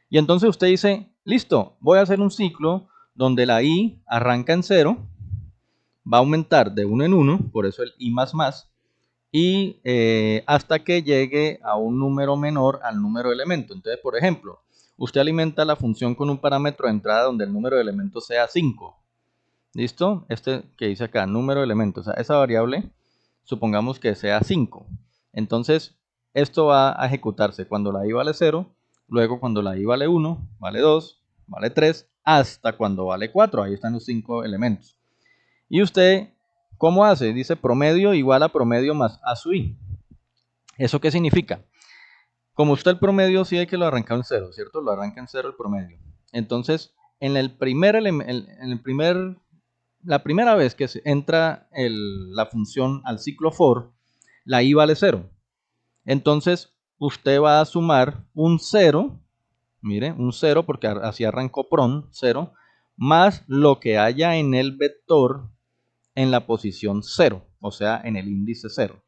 S1: Y entonces usted dice, listo, voy a hacer un ciclo donde la i arranca en 0, va a aumentar de 1 en 1, por eso el i más más, y hasta que llegue a un número menor al número de elementos. Entonces, por ejemplo, usted alimenta la función con un parámetro de entrada donde el número de elementos sea 5. ¿Listo? Este que dice acá, número de elementos, o sea, esa variable, supongamos que sea 5. Entonces, esto va a ejecutarse cuando la i vale 0, luego cuando la i vale 1, vale 2, vale 3, hasta cuando vale 4. Ahí están los 5 elementos. Y usted, ¿cómo hace? Dice promedio igual a promedio más a sub i. ¿Eso qué significa? Como usted el promedio sí hay que lo arranca en 0, ¿cierto? Lo arranca en 0 el promedio. Entonces, en la primera vez que entra la función al ciclo for, la i vale 0. Entonces, usted va a sumar un 0, mire, un 0 porque así arrancó prom, 0, más lo que haya en el vector en la posición 0, o sea, en el índice 0.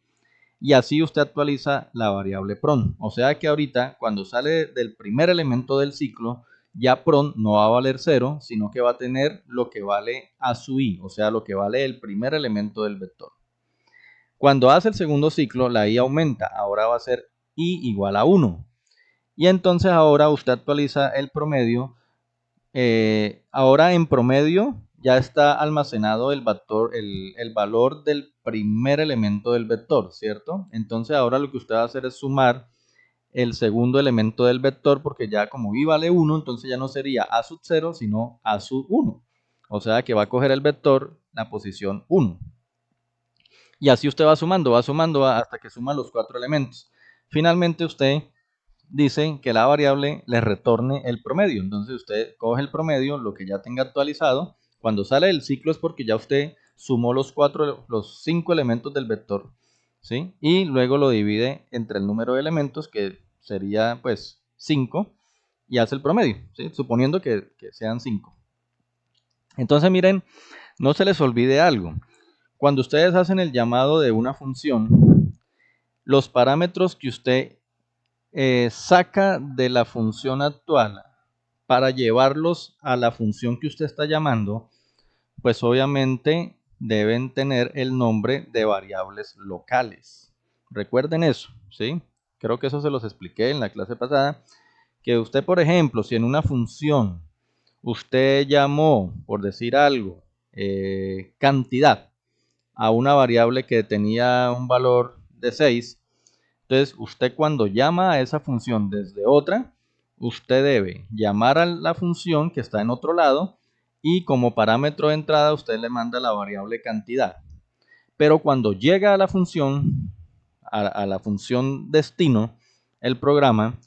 S1: Y así usted actualiza la variable prom. O sea que ahorita, cuando sale del primer elemento del ciclo, ya prom no va a valer 0, sino que va a tener lo que vale a su i, o sea, lo que vale el primer elemento del vector. Cuando hace el segundo ciclo, la i aumenta. Ahora va a ser i igual a 1. Y entonces ahora usted actualiza el promedio. Ahora en promedio ya está almacenado el valor del primer elemento del vector, ¿cierto? Entonces ahora lo que usted va a hacer es sumar el segundo elemento del vector, porque ya como i vale 1, entonces ya no sería a sub 0, sino a sub 1. O sea que va a coger el vector la posición 1. Y así usted va sumando hasta que suma los 4 elementos. Finalmente usted dice que la variable le retorne el promedio. Entonces usted coge el promedio, lo que ya tenga actualizado. Cuando sale el ciclo es porque ya usted sumó los 5 elementos del vector, ¿sí? Y luego lo divide entre el número de elementos, que sería pues 5, y hace el promedio, ¿sí? Suponiendo que sean 5. Entonces miren, no se les olvide algo. Cuando ustedes hacen el llamado de una función, los parámetros que usted saca de la función actual para llevarlos a la función que usted está llamando, pues obviamente deben tener el nombre de variables locales. Recuerden eso, ¿sí? Creo que eso se los expliqué en la clase pasada, que usted, por ejemplo, si en una función usted llamó, por decir algo, cantidad a una variable que tenía un valor de 6, entonces usted cuando llama a esa función desde otra, usted debe llamar a la función que está en otro lado y como parámetro de entrada usted le manda la variable cantidad. Pero cuando llega a la función destino, el programa,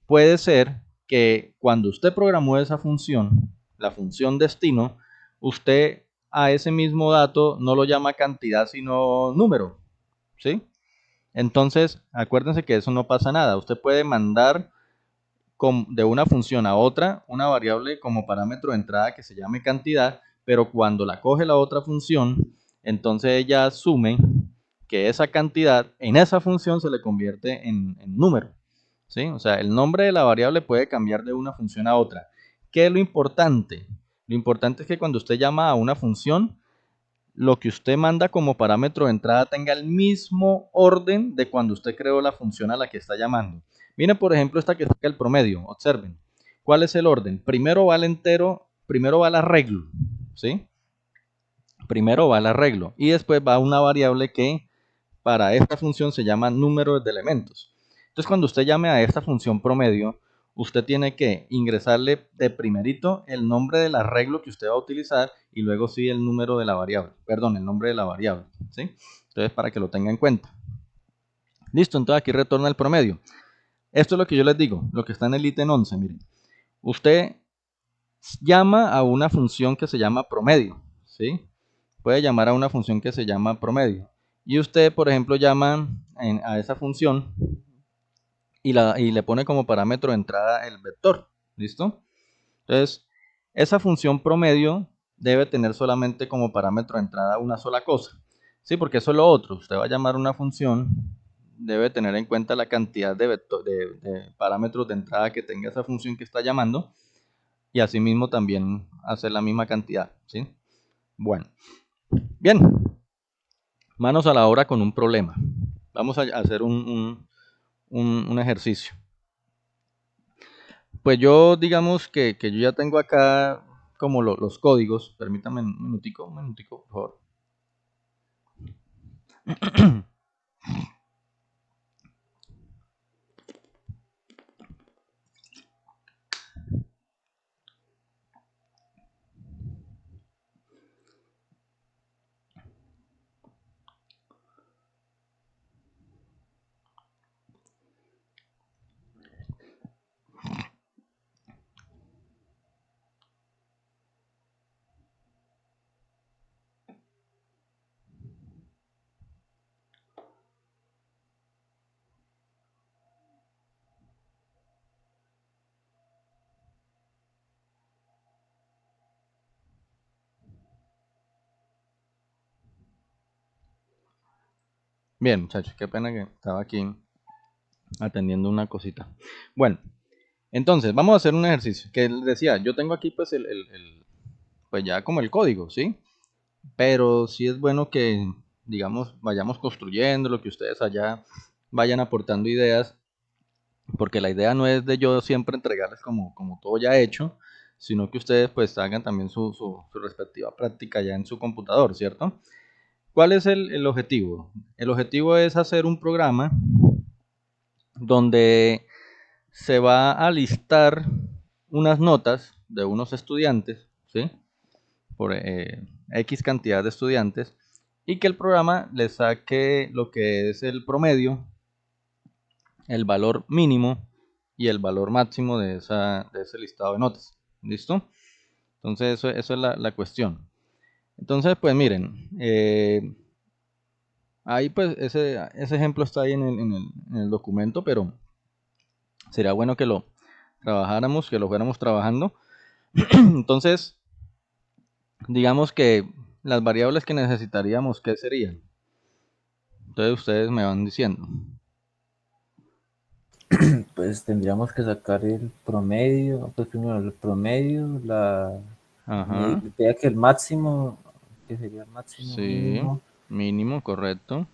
S1: puede ser que cuando usted programó esa función, la función destino, usted a ese mismo dato no lo llama cantidad, sino número, ¿sí? Entonces, acuérdense que eso no pasa nada. Usted puede mandar de una función a otra una variable como parámetro de entrada que se llame cantidad, pero cuando la coge la otra función, entonces ella asume que esa cantidad en esa función se le convierte en número, ¿sí? O sea, el nombre de la variable puede cambiar de una función a otra. ¿Qué es lo importante? Lo importante es que cuando usted llama a una función, lo que usted manda como parámetro de entrada tenga el mismo orden de cuando usted creó la función a la que está llamando. Miren, por ejemplo, esta que saca el promedio. Observen. ¿Cuál es el orden? Primero va el entero, primero va el arreglo, ¿sí? Primero va el arreglo y después va una variable que para esta función se llama número de elementos. Entonces, cuando usted llame a esta función promedio, usted tiene que ingresarle de primerito el nombre del arreglo que usted va a utilizar y luego sí el número de la variable, perdón, el nombre de la variable, ¿sí? Entonces, para que lo tenga en cuenta. Listo, entonces aquí retorna el promedio. Esto es lo que yo les digo, lo que está en el ítem 11, miren. Usted llama a una función que se llama promedio, ¿sí? Puede llamar a una función que se llama promedio. Y usted, por ejemplo, llama a esa función y le pone como parámetro de entrada el vector. ¿Listo? Entonces, esa función promedio debe tener solamente como parámetro de entrada una sola cosa. Sí, porque eso es lo otro. Usted va a llamar una función, debe tener en cuenta la cantidad de parámetros de entrada que tenga esa función que está llamando y asimismo también hacer la misma cantidad. ¿Sí? Bueno, bien, manos a la obra con un problema. Vamos a hacer un ejercicio. Pues yo digamos que yo ya tengo acá como los códigos. Permítame un minutico, por favor. Bien, muchachos, qué pena que estaba aquí atendiendo una cosita. Bueno, entonces vamos a hacer un ejercicio que les decía, yo tengo aquí pues pues ya como el código, ¿sí? Pero sí es bueno que, digamos, vayamos construyendo lo que ustedes allá vayan aportando ideas, porque la idea no es de yo siempre entregarles como todo ya hecho, sino que ustedes pues hagan también su respectiva práctica ya en su computador, ¿cierto? ¿Cuál es el objetivo? El objetivo es hacer un programa donde se va a listar unas notas de unos estudiantes, ¿sí? Por X cantidad de estudiantes, y que el programa le saque lo que es el promedio, el valor mínimo y el valor máximo de ese listado de notas. ¿Listo? Entonces eso es la cuestión. Entonces, pues miren, ahí pues ese ejemplo está ahí en el documento, pero sería bueno que lo trabajáramos, que lo fuéramos trabajando. Entonces, digamos que las variables que necesitaríamos, ¿qué serían? Entonces ustedes me van diciendo.
S2: Pues tendríamos que sacar el promedio, pues primero el promedio,
S1: Ajá.
S2: vea que el máximo que sería máximo,
S1: Sí,
S2: mínimo,
S1: mínimo, correcto.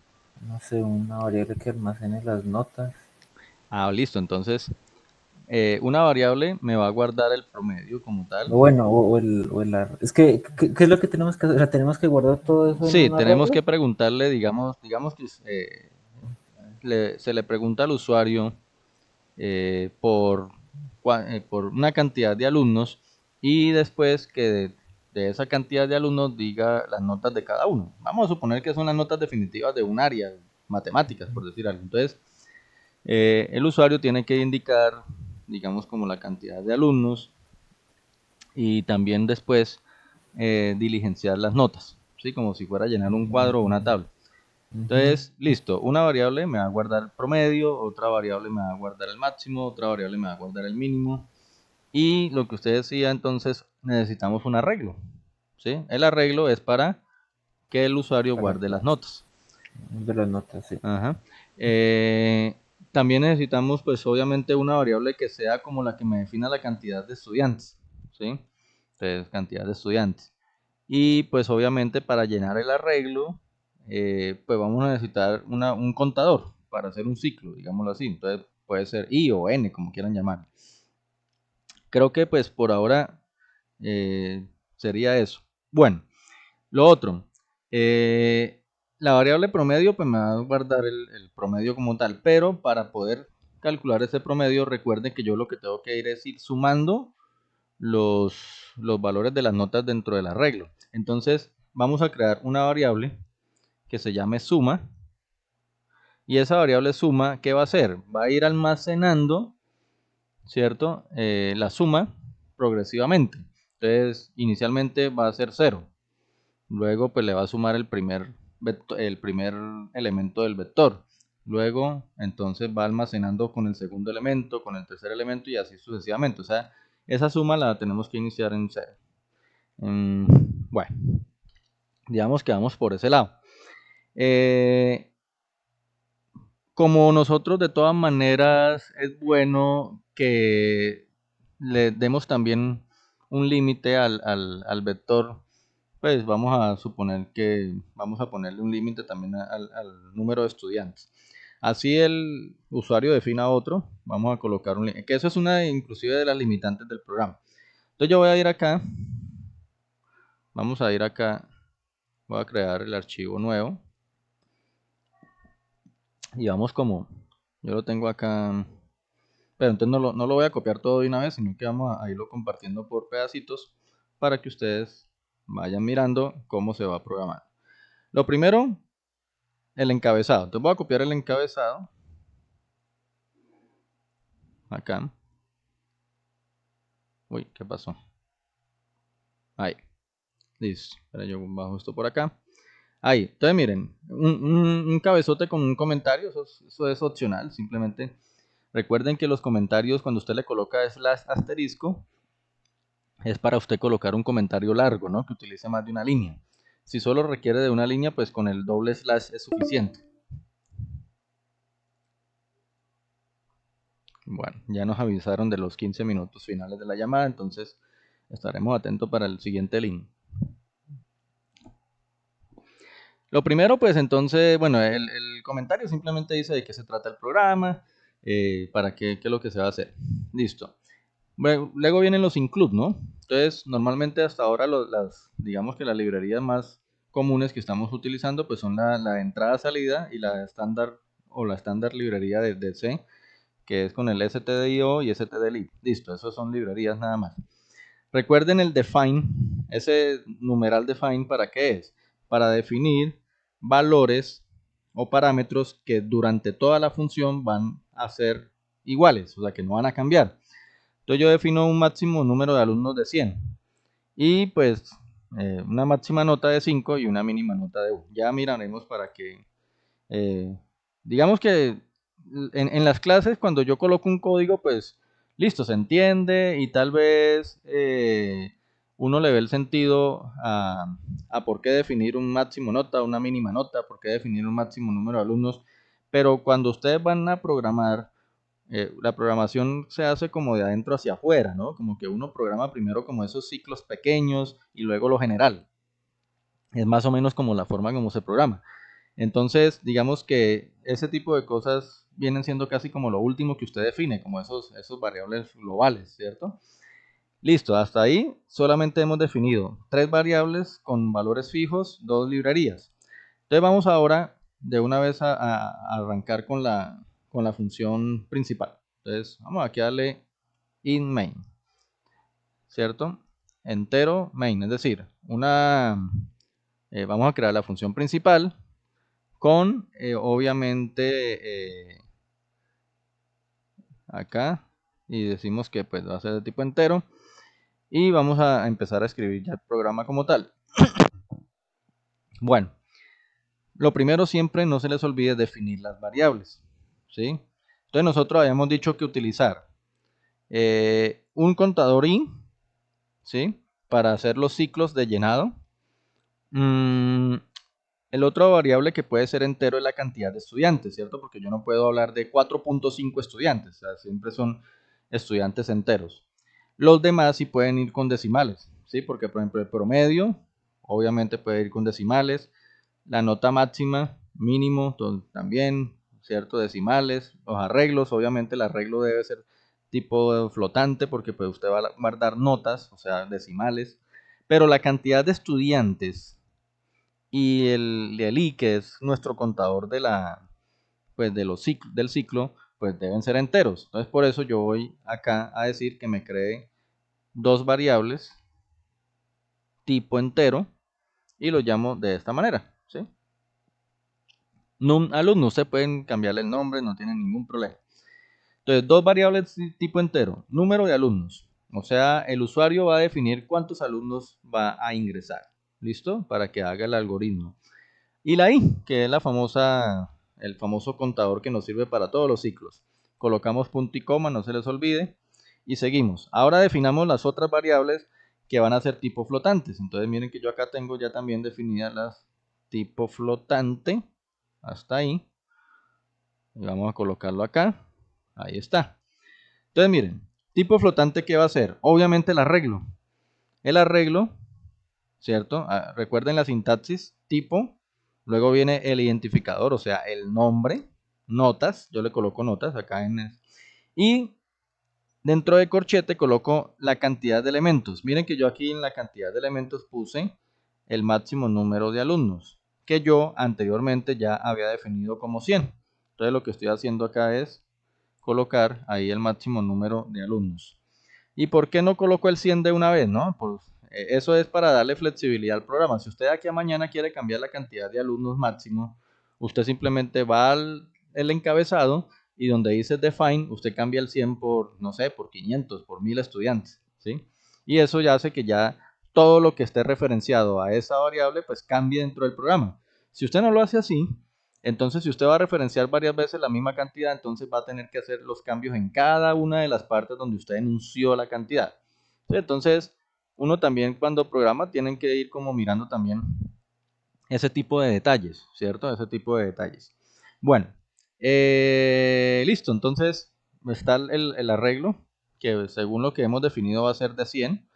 S2: no sé, una variable que almacene las notas.
S1: Ah, listo. Entonces, una variable me va a guardar el promedio como
S2: O
S1: tal.
S2: bueno, es que, ¿qué es lo que tenemos que hacer? O sea, tenemos que guardar todo eso en
S1: Sí,
S2: un
S1: tenemos
S2: arreglo.
S1: que preguntarle, digamos que se le pregunta al usuario por una cantidad de alumnos y después que de esa cantidad de alumnos diga las notas de cada uno. Vamos a suponer que son las notas definitivas de un área, matemáticas, por decir algo. Entonces, el usuario tiene que indicar, digamos, como la cantidad de alumnos y también después diligenciar las notas, ¿sí? Como si fuera a llenar un cuadro o una tabla.
S2: Ujú.
S1: Entonces, listo, una variable me va a guardar el promedio, otra variable me va a guardar el máximo, otra variable me va a guardar el mínimo. Y lo que usted decía, entonces necesitamos un arreglo, ¿sí? El arreglo es para que el usuario
S2: Para
S1: guarde las notas.
S2: de las notas, sí.
S1: Ajá. También necesitamos, pues obviamente, una variable que sea como la que me defina la cantidad de estudiantes, ¿sí? Entonces, cantidad de estudiantes. Y pues obviamente para llenar el arreglo, pues vamos a necesitar un contador para hacer un ciclo, digámoslo así. Entonces puede ser i o n, como quieran llamar. Creo que pues por ahora sería eso. Bueno, lo otro, eh, la variable promedio pues me va a guardar el promedio como tal, pero para poder calcular ese promedio, recuerden que yo lo que tengo que ir es ir sumando los, los valores de las notas dentro del arreglo. Entonces vamos a crear una variable que se llame suma y esa variable suma, ¿qué va a hacer? Va a ir almacenando, ¿cierto? La suma progresivamente. Entonces inicialmente va a ser 0. Luego pues le va a sumar el primer elemento del vector. Luego entonces va almacenando con el segundo elemento, con el tercer elemento y así sucesivamente. O sea, esa suma la tenemos que iniciar en 0. Bueno, digamos que vamos por ese lado. Eh, Como nosotros de todas maneras es bueno que le demos también un límite al vector, pues vamos a suponer que vamos a ponerle un límite también al número de estudiantes. Así el usuario defina otro, vamos a colocar un límite, que eso es una inclusive de las limitantes del programa. Entonces yo voy a ir acá, vamos a ir acá, voy a crear el archivo nuevo y vamos como, yo lo tengo acá. Pero entonces no lo voy a copiar todo de una vez, sino que vamos a irlo compartiendo por pedacitos para que ustedes vayan mirando cómo se va a programar. Lo primero, el encabezado. Entonces voy a copiar el encabezado acá. Uy, ¿qué pasó? Ahí, listo. Espera, yo bajo esto por acá. Ahí, entonces miren, un cabezote con un comentario, eso es opcional, simplemente recuerden que los comentarios cuando usted le coloca slash asterisco, es para usted colocar un comentario largo, ¿no? Que utilice más de una línea. Si solo requiere de una línea, pues con el doble slash es suficiente. Bueno, ya nos avisaron de los 15 minutos finales de la llamada, entonces estaremos atentos para el siguiente link. Lo primero, pues entonces, bueno, el comentario simplemente dice de qué se trata el programa, para qué es lo que se va a hacer. Listo. Bueno, luego vienen los include, ¿no? Entonces, normalmente hasta ahora digamos que las librerías más comunes que estamos utilizando pues son la entrada-salida y la estándar o la estándar librería de C, que es con el stdio y stdlib. Listo, esas son librerías nada más. Recuerden el define, ese numeral define, ¿para qué es? Para definir valores o parámetros que durante toda la función van a ser iguales, o sea que no van a cambiar. Entonces yo defino un máximo número de alumnos de 100 y pues una máxima nota de 5 y una mínima nota de 1. Ya miraremos para que, eh, digamos que en las clases cuando yo coloco un código, pues listo, se entiende y tal vez uno le ve el sentido a por qué definir un máximo nota, una mínima nota, por qué definir un máximo número de alumnos, pero cuando ustedes van a programar, la programación se hace como de adentro hacia afuera, ¿no? Como que uno programa primero como esos ciclos pequeños y luego lo general. Es más o menos como la forma como se programa. Entonces, digamos que ese tipo de cosas vienen siendo casi como lo último que usted define, como esos variables globales, ¿cierto? Listo, hasta ahí solamente hemos definido 3 variables con valores fijos, 2 librerías. Entonces vamos ahora de una vez a arrancar con la función principal. Entonces vamos aquí a darle in main, ¿cierto? Entero main, es decir, vamos a crear la función principal con obviamente acá, y decimos que pues va a ser de tipo entero, y vamos a empezar a escribir ya el programa como tal. Bueno, lo primero siempre no se les olvide definir las variables, ¿sí? Entonces nosotros habíamos dicho que utilizar un contador in, ¿sí? Para hacer los ciclos de llenado. El otro variable que puede ser entero es la cantidad de estudiantes, ¿cierto? Porque yo no puedo hablar de 4.5 estudiantes, o sea, siempre son estudiantes enteros. Los demás sí pueden ir con decimales, ¿sí? Porque, por ejemplo, el promedio, obviamente puede ir con decimales. La nota máxima, mínimo, también, ¿cierto? Decimales. Los arreglos, obviamente el arreglo debe ser tipo flotante porque pues usted va a guardar notas, o sea, decimales. Pero la cantidad de estudiantes y el I, que es nuestro contador pues del ciclo, pues deben ser enteros. Entonces por eso yo voy acá a decir que me cree 2 variables tipo entero y lo llamo de esta manera, ¿sí? Num alumnos, se pueden cambiarle el nombre, no tienen ningún problema. Entonces, 2 variables tipo entero, número de alumnos. O sea, el usuario va a definir cuántos alumnos va a ingresar. ¿Listo? Para que haga el algoritmo. Y la I, que es el famoso contador que nos sirve para todos los ciclos. Colocamos punto y coma, no se les olvide. Y seguimos. Ahora definamos las otras variables que van a ser tipo flotantes. Entonces miren que yo acá tengo ya también definidas las tipo flotante. Hasta ahí. Y vamos a colocarlo acá. Ahí está. Entonces miren, tipo flotante, ¿qué va a hacer? Obviamente el arreglo. El arreglo, ¿cierto? Recuerden la sintaxis, tipo, luego viene el identificador, o sea, el nombre, notas, yo le coloco notas acá y dentro de corchete coloco la cantidad de elementos. Miren que yo aquí en la cantidad de elementos puse el máximo número de alumnos, que yo anteriormente ya había definido como 100. Entonces lo que estoy haciendo acá es colocar ahí el máximo número de alumnos. ¿Y por qué no coloco el 100 de una vez, no? Pues eso es para darle flexibilidad al programa. Si usted de aquí a mañana quiere cambiar la cantidad de alumnos máximo, usted simplemente va al el encabezado y donde dice define, usted cambia el 100 por, no sé, por 500, por 1000 estudiantes, ¿sí? Y eso ya hace que ya todo lo que esté referenciado a esa variable, pues cambie dentro del programa. Si usted no lo hace así, entonces si usted va a referenciar varias veces la misma cantidad, entonces va a tener que hacer los cambios en cada una de las partes donde usted enunció la cantidad. ¿Sí? Entonces, uno también cuando programa tienen que ir como mirando también ese tipo de detalles, ¿cierto? Ese tipo de detalles. Bueno, listo, entonces está el arreglo, que según lo que hemos definido va a ser de 100,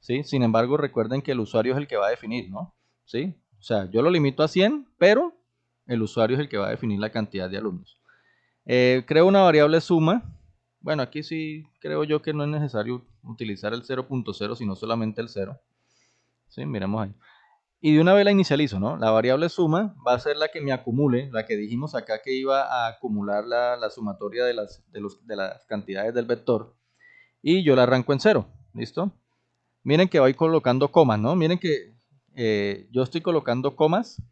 S1: ¿sí? Sin embargo, recuerden que el usuario es el que va a definir, ¿no? ¿Sí? O sea, yo lo limito a 100, pero el usuario es el que va a definir la cantidad de alumnos. Creo una variable suma. Bueno, aquí sí creo yo que no es necesario utilizar el 0.0, sino solamente el 0. ¿Sí? Miremos ahí. Y de una vez la inicializo, ¿no? La variable suma va a ser la que me acumule, la que dijimos acá que iba a acumular la sumatoria de las cantidades del vector. Y yo la arranco en 0. ¿Listo? Miren que voy colocando comas, ¿no? Miren que yo estoy colocando comas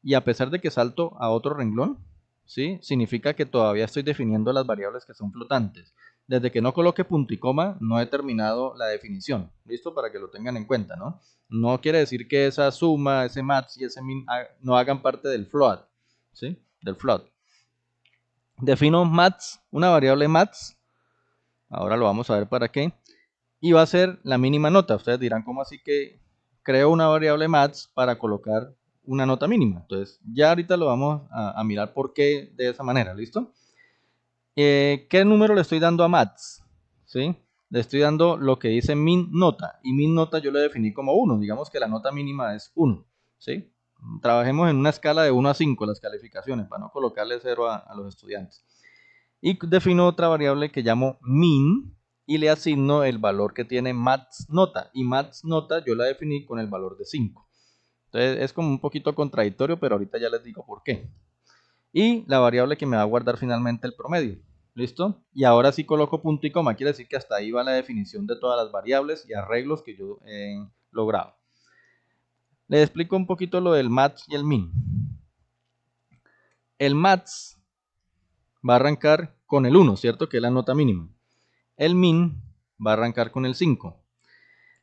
S1: y a pesar de que salto a otro renglón, ¿sí? Significa que todavía estoy definiendo las variables que son flotantes. Desde que no coloque punto y coma, no he terminado la definición. ¿Listo? Para que lo tengan en cuenta, ¿no? No quiere decir que esa suma, ese max y ese min no hagan parte del float, ¿sí? Del float. Defino max, una variable max. Ahora lo vamos a ver para qué. Y va a ser la mínima nota. Ustedes dirán, ¿cómo así que creo una variable max para colocar una nota mínima? Entonces, ya ahorita lo vamos a mirar por qué de esa manera, ¿listo? ¿Qué número le estoy dando a max? ¿Sí? Le estoy dando lo que dice min nota. Y min nota yo le definí como 1. Digamos que la nota mínima es 1. ¿sí? Trabajemos en una escala de 1 a 5 las calificaciones, para no colocarle 0 a los estudiantes. Y defino otra variable que llamo min y le asigno el valor que tiene maths nota. Y maths nota yo la definí con el valor de 5. Entonces es como un poquito contradictorio, pero ahorita ya les digo por qué. Y la variable que me va a guardar finalmente el promedio. ¿Listo? Y ahora sí coloco punto y coma. Quiere decir que hasta ahí va la definición de todas las variables y arreglos que yo he logrado. Les explico un poquito lo del maths y el min. El maths va a arrancar con el 1, ¿cierto? Que es la nota mínima. El min va a arrancar con el 5.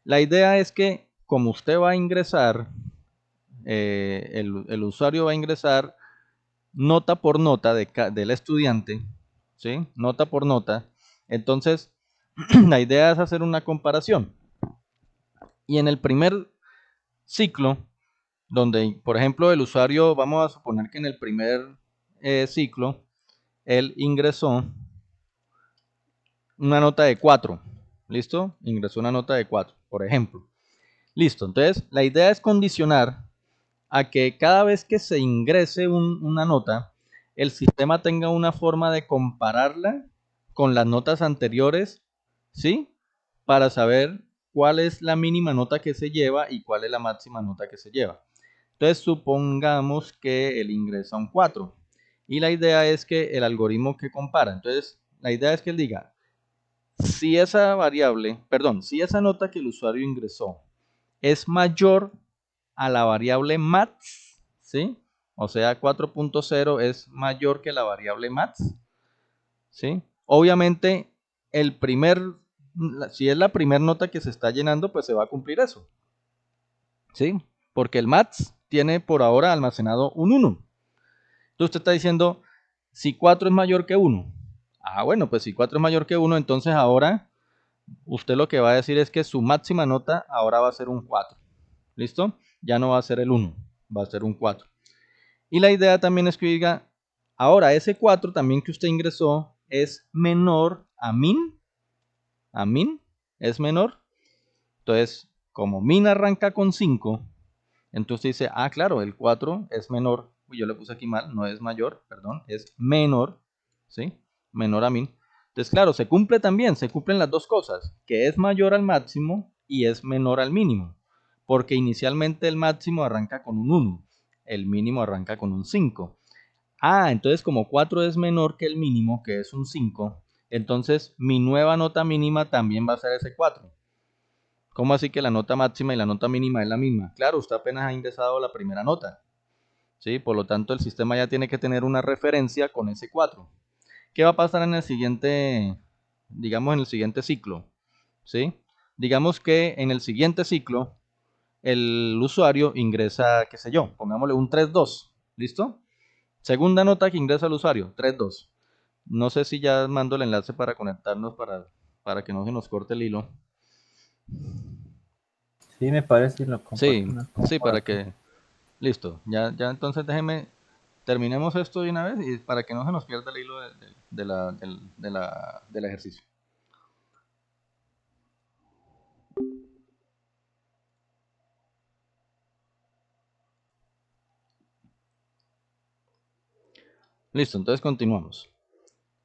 S1: La idea es que como usted va a ingresar, el usuario va a ingresar nota por nota del estudiante, ¿sí? Nota por nota. Entonces, la idea es hacer una comparación. Y en el primer ciclo, donde, por ejemplo, el usuario, vamos a suponer que en el primer ciclo, él ingresó una nota de 4. ¿Listo? Ingresó una nota de 4, por ejemplo. Listo. Entonces, la idea es condicionar a que cada vez que se ingrese una nota, el sistema tenga una forma de compararla con las notas anteriores, ¿sí? Para saber cuál es la mínima nota que se lleva y cuál es la máxima nota que se lleva. Entonces, supongamos que él ingresa un 4 y la idea es que el algoritmo que compara, entonces, la idea es que él diga, si esa variable, perdón, si esa nota que el usuario ingresó es mayor a la variable maths, ¿sí? O sea, 4.0 es mayor que la variable maths, ¿sí? Obviamente, si es la primera nota que se está llenando, pues se va a cumplir eso, ¿sí? Porque el maths tiene por ahora almacenado un 1. Entonces usted está diciendo, si 4 es mayor que 1. Ah, bueno, pues si 4 es mayor que 1, entonces ahora usted lo que va a decir es que su máxima nota ahora va a ser un 4. ¿Listo? Ya no va a ser el 1, va a ser un 4. Y la idea también es que diga, ahora ese 4 también que usted ingresó es menor a min. A min es menor. Entonces, como min arranca con 5, entonces dice, ah, claro, el 4 es menor. Uy, yo le puse aquí mal, no es mayor, perdón, es menor. ¿Sí? Menor a min. Entonces, claro, se cumple también, se cumplen las dos cosas, que es mayor al máximo y es menor al mínimo. Porque inicialmente el máximo arranca con un 1, el mínimo arranca con un 5. Ah, entonces como 4 es menor que el mínimo, que es un 5, entonces mi nueva nota mínima también va a ser ese 4. ¿Cómo así que la nota máxima y la nota mínima es la misma? Claro, usted apenas ha ingresado la primera nota, ¿sí? Por lo tanto, el sistema ya tiene que tener una referencia con ese 4. ¿Qué va a pasar en el siguiente, digamos, en el siguiente ciclo? ¿Sí? Digamos que en el siguiente ciclo el usuario ingresa, qué sé yo, pongámosle un 3.2, ¿listo? Segunda nota que ingresa el usuario, 3.2. No sé si ya mando el enlace para conectarnos para que no se nos corte el hilo.
S2: Sí, me parece, y lo
S1: Sí,
S2: compartimos
S1: sí,
S2: por
S1: para
S2: acá.
S1: que... Listo, ya entonces déjeme, terminemos esto de una vez y para que no se nos pierda el hilo del ejercicio. Listo, entonces continuamos.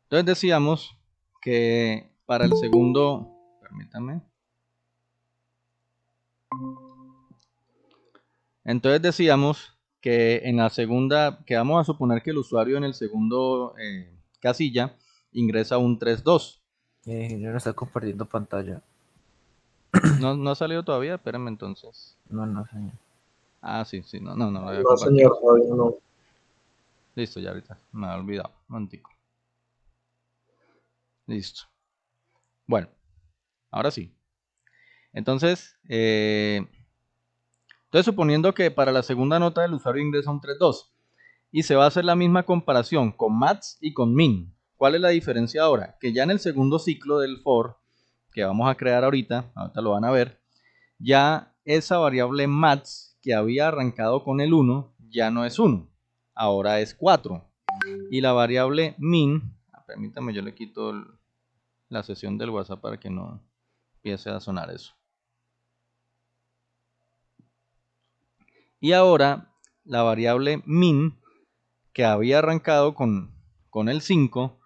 S1: Entonces decíamos que para el segundo, permítame. Entonces decíamos que en la segunda, que vamos a suponer que el usuario en el segundo casilla ingresa un 3.2.
S2: Yo no estoy compartiendo pantalla.
S1: No ha salido todavía, espérenme entonces.
S2: No, no, señor.
S1: Ah, sí, sí, no lo había
S3: No,
S1: compartido.
S3: señor, todavía no.
S1: Listo, ya ahorita, me había olvidado, un momentico. Listo. Bueno, ahora sí. Entonces, suponiendo que para la segunda nota el usuario ingresa un 3.2 y se va a hacer la misma comparación con maths y con min. ¿Cuál es la diferencia ahora? Que ya en el segundo ciclo del for que vamos a crear ahorita lo van a ver, ya esa variable maths que había arrancado con el 1 ya no es 1, ahora es 4. Y la variable min, permítame, yo le quito la sesión del WhatsApp para que no empiece a sonar eso. Y ahora la variable min, que había arrancado con el 5,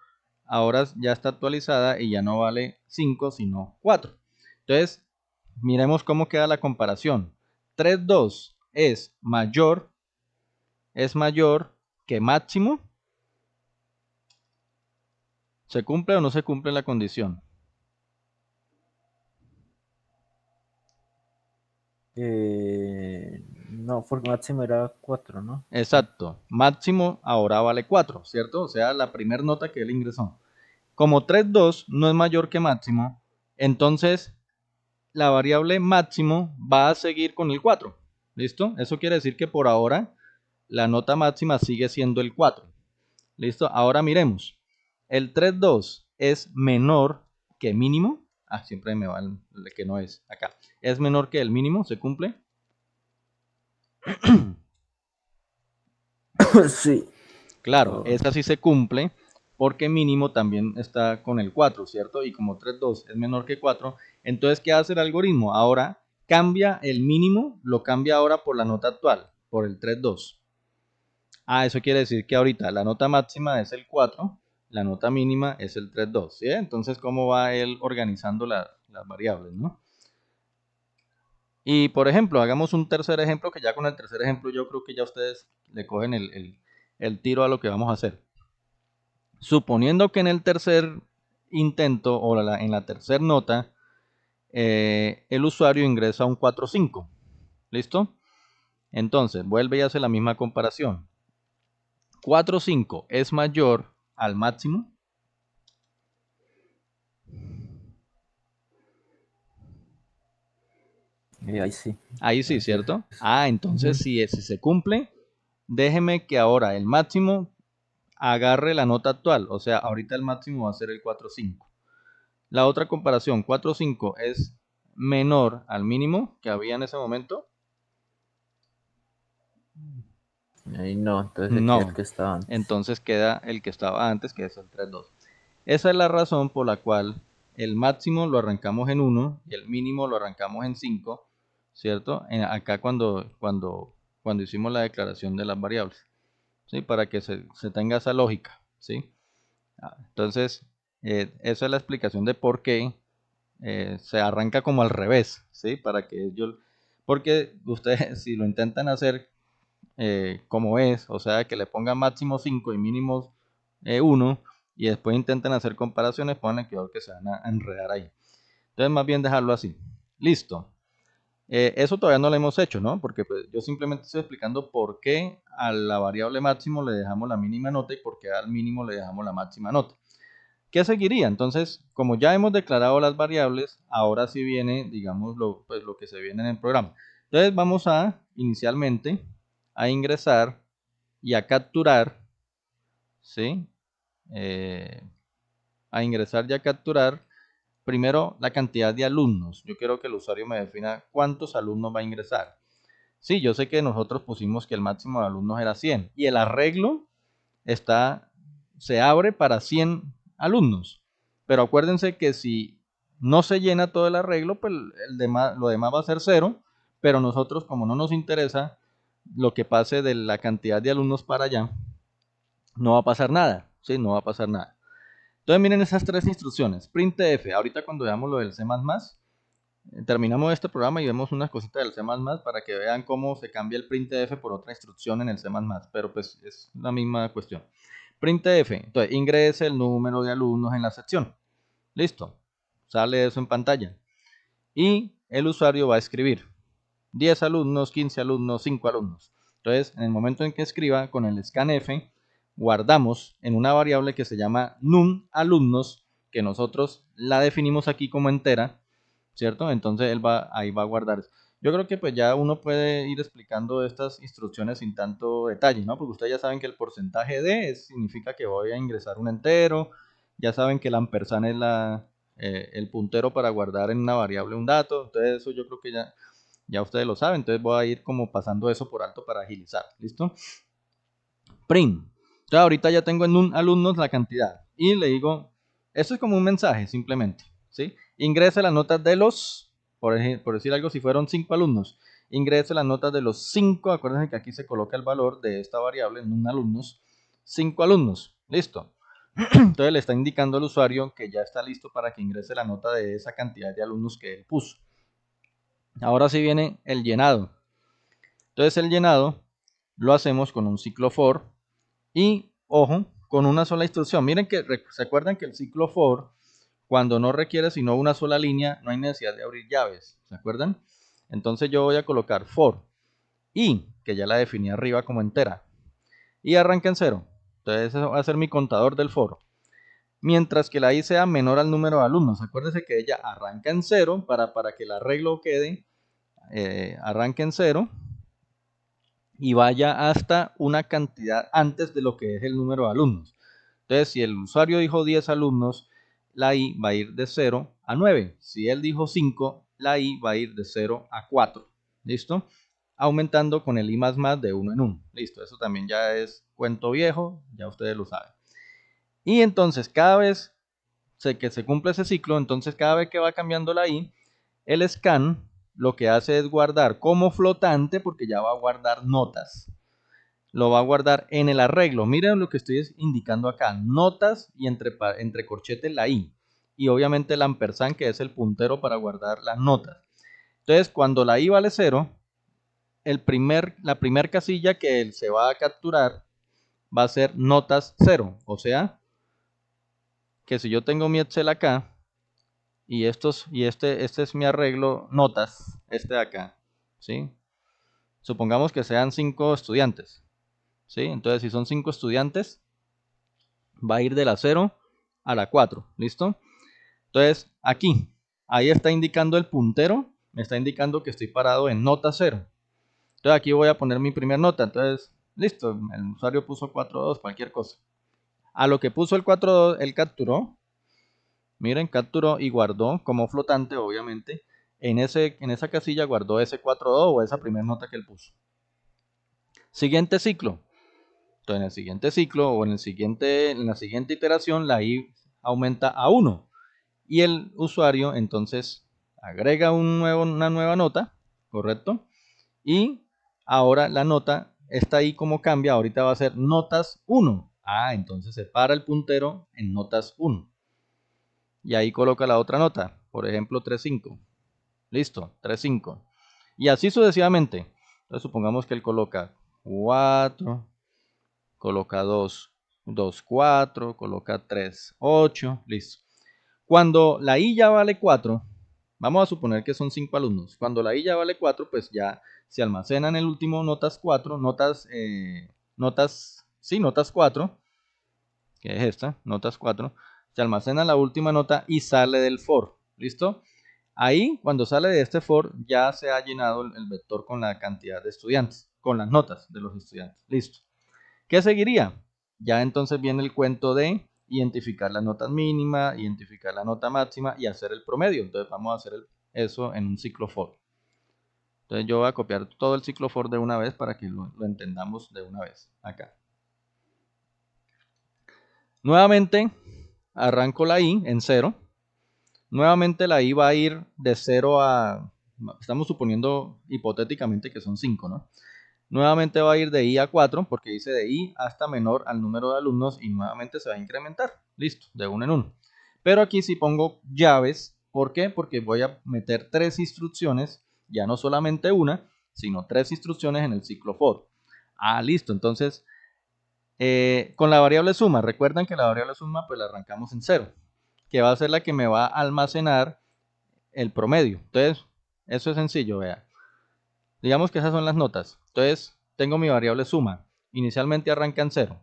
S1: ahora ya está actualizada y ya no vale 5 sino 4. Entonces, miremos cómo queda la comparación. 3,2 es mayor que máximo. ¿Se cumple o no se cumple la condición?
S2: No, porque máximo era 4, ¿no?
S1: Exacto. Máximo ahora vale 4, ¿cierto? O sea, la primera nota que él ingresó. Como 3,2 no es mayor que máximo, entonces la variable máximo va a seguir con el 4. ¿Listo? Eso quiere decir que por ahora la nota máxima sigue siendo el 4. ¿Listo? Ahora miremos. El 3,2 es menor que mínimo. Ah, siempre me va el que no es acá. Es menor que el mínimo, ¿se cumple?
S2: Sí.
S1: Claro,
S2: Oh,
S1: esa sí se cumple porque mínimo también está con el 4, ¿cierto? Y como 3,2 es menor que 4, entonces ¿qué hace el algoritmo? Ahora cambia el mínimo, lo cambia ahora por la nota actual, por el 3,2. Ah, eso quiere decir que ahorita la nota máxima es el 4, la nota mínima es el 3,2, ¿sí? Entonces, ¿cómo va él organizando las variables, no? Y por ejemplo, hagamos un tercer ejemplo, que ya con el tercer ejemplo yo creo que ya ustedes le cogen el tiro a lo que vamos a hacer. Suponiendo que en el tercer intento o en la tercera nota, el usuario ingresa un 4,5. ¿Listo? Entonces, vuelve y hace la misma comparación. 4,5 es mayor al máximo.
S2: ahí sí.
S1: Ahí sí,
S2: Ahí sí.
S1: ¿cierto? Ah, entonces
S2: Ujú.
S1: si se cumple, déjeme que ahora el máximo agarre la nota actual. O sea, ahorita el máximo va a ser el 4,5. La otra comparación, 4,5 es menor al mínimo que había en ese momento.
S2: Ahí no, entonces se queda el
S1: No,
S2: que estaba antes.
S1: entonces queda el que estaba antes, que es el 3,2. Esa es la razón por la cual el máximo lo arrancamos en 1 y el mínimo lo arrancamos en 5, ¿cierto? Acá cuando hicimos la declaración de las variables, ¿sí? Para que se tenga esa lógica, ¿sí? Entonces, esa es la explicación de por qué se arranca como al revés, ¿sí? Para que ellos, porque ustedes si lo intentan hacer como es, o sea, que le pongan máximo 5 y mínimo 1 y después intenten hacer comparaciones, ponle cuidado que se van a enredar ahí. Entonces, más bien dejarlo así. Listo. Eso todavía no lo hemos hecho, ¿no? Porque pues, yo simplemente estoy explicando por qué a la variable máximo le dejamos la mínima nota y por qué al mínimo le dejamos la máxima nota. ¿Qué seguiría? Entonces, como ya hemos declarado las variables, ahora sí viene, digamos, pues, lo que se viene en el programa. Entonces, vamos a inicialmente a ingresar y a capturar, ¿sí? Eh, a ingresar y a capturar primero la cantidad de alumnos. Yo quiero que el usuario me defina cuántos alumnos va a ingresar. Sí, yo sé que nosotros pusimos que el máximo de alumnos era 100 y el arreglo se abre para 100 alumnos. Pero acuérdense que si no se llena todo el arreglo, pues lo demás va a ser cero, pero nosotros como no nos interesa lo que pase de la cantidad de alumnos para allá, no va a pasar nada, ¿sí? No va a pasar nada. Entonces miren esas tres instrucciones. Printf, ahorita cuando veamos lo del C++, terminamos este programa y vemos unas cositas del C++ para que vean cómo se cambia el printf por otra instrucción en el C++, pero pues es la misma cuestión. Printf, entonces ingrese el número de alumnos en la sección. Listo, sale eso en pantalla. Y el usuario va a escribir 10 alumnos, 15 alumnos, 5 alumnos. Entonces, en el momento en que escriba con el scanf, guardamos en una variable que se llama num alumnos, que nosotros la definimos aquí como entera, ¿cierto? Entonces ahí va a guardar eso. Yo creo que pues ya uno puede ir explicando estas instrucciones sin tanto detalle, ¿no? Porque ustedes ya saben que el porcentaje de significa que voy a ingresar un entero, ya saben que el ampersand es el puntero para guardar en una variable un dato, entonces eso yo creo que ya ustedes lo saben, entonces voy a ir como pasando eso por alto para agilizar, ¿listo? Print. Entonces ahorita ya tengo en un alumnos la cantidad y le digo, esto es como un mensaje simplemente, ¿sí? Ingrese las notas de los, por decir algo, si fueron 5 alumnos, ingrese las notas de los 5, acuérdense que aquí se coloca el valor de esta variable en un alumnos, 5 alumnos, listo. Entonces le está indicando al usuario que ya está listo para que ingrese la nota de esa cantidad de alumnos que él puso. Ahora sí viene el llenado. Entonces el llenado lo hacemos con un ciclo for y, ojo, con una sola instrucción. Miren que se acuerdan que el ciclo for, cuando no requiere sino una sola línea, no hay necesidad de abrir llaves. ¿Se acuerdan? Entonces yo voy a colocar for y, que ya la definí arriba como entera, y arranca en 0. Entonces eso va a ser mi contador del for. Mientras que la i sea menor al número de alumnos. Acuérdense que ella arranca en 0 para que el arreglo quede, arranque en 0 y vaya hasta una cantidad antes de lo que es el número de alumnos. Entonces, si el usuario dijo 10 alumnos, la i va a ir de 0 a 9. Si él dijo 5, la i va a ir de 0 a 4. ¿Listo? Aumentando con el i++ de 1 en 1. Listo, eso también ya es cuento viejo, ya ustedes lo saben. Y entonces, cada vez que se cumple ese ciclo, entonces cada vez que va cambiando la i, el scan lo que hace es guardar como flotante, porque ya va a guardar notas. Lo va a guardar en el arreglo. Miren lo que estoy indicando acá. Notas y entre corchetes la i. Y obviamente el ampersand, que es el puntero para guardar las notas. Entonces, cuando la i vale 0, la primer casilla que se va a capturar va a ser notas 0. O sea, que si yo tengo mi Excel acá, y este es mi arreglo notas, este de acá, ¿sí? Supongamos que sean 5 estudiantes, ¿sí? Entonces, si son 5 estudiantes, va a ir de la 0 a la 4, ¿listo? Entonces, aquí, ahí está indicando el puntero, me está indicando que estoy parado en nota 0. Entonces, aquí voy a poner mi primer nota. Entonces, listo, el usuario puso 4.2, cualquier cosa. A lo que puso el 4.2, él capturó. Miren, capturó y guardó como flotante, obviamente. En esa casilla guardó ese 4.2 o esa primera nota que él puso. Siguiente ciclo. Entonces, en el siguiente ciclo o en la siguiente iteración, la i aumenta a 1. Y el usuario entonces agrega una nueva nota, ¿correcto? Y ahora la nota está ahí como cambia, ahorita va a ser notas 1. Ah, entonces se para el puntero en notas 1. Y ahí coloca la otra nota, por ejemplo 3.5. Listo, 3.5. Y así sucesivamente. Entonces supongamos que él coloca 4, coloca 2, 2, 4, coloca 3, 8, listo. Cuando la i ya vale 4, vamos a suponer que son 5 alumnos. Cuando la i ya vale 4, pues ya se almacena en el último notas 4, notas 4, que es esta, notas 4. Se almacena la última nota y sale del for. ¿Listo? Ahí, cuando sale de este for, ya se ha llenado el vector con la cantidad de estudiantes, con las notas de los estudiantes. Listo. ¿Qué seguiría? Ya entonces viene el cuento de identificar las notas mínimas, identificar la nota máxima y hacer el promedio. Entonces vamos a hacer eso en un ciclo for. Entonces yo voy a copiar todo el ciclo for de una vez para que lo entendamos de una vez acá. Nuevamente arranco la i en 0. Nuevamente la i va a ir de 0 a... Estamos suponiendo hipotéticamente que son 5, ¿no? Nuevamente va a ir de i a 4 porque dice de i hasta menor al número de alumnos y nuevamente se va a incrementar. Listo, de 1 en 1. Pero aquí sí pongo llaves. ¿Por qué? Porque voy a meter 3 instrucciones, ya no solamente una, sino 3 instrucciones en el ciclo for. Ah, listo. Entonces, con la variable suma, recuerdan que la variable suma pues la arrancamos en 0, que va a ser la que me va a almacenar el promedio. Entonces, eso es sencillo, vea. Digamos que esas son las notas. Entonces, tengo mi variable suma. Inicialmente arranca en 0.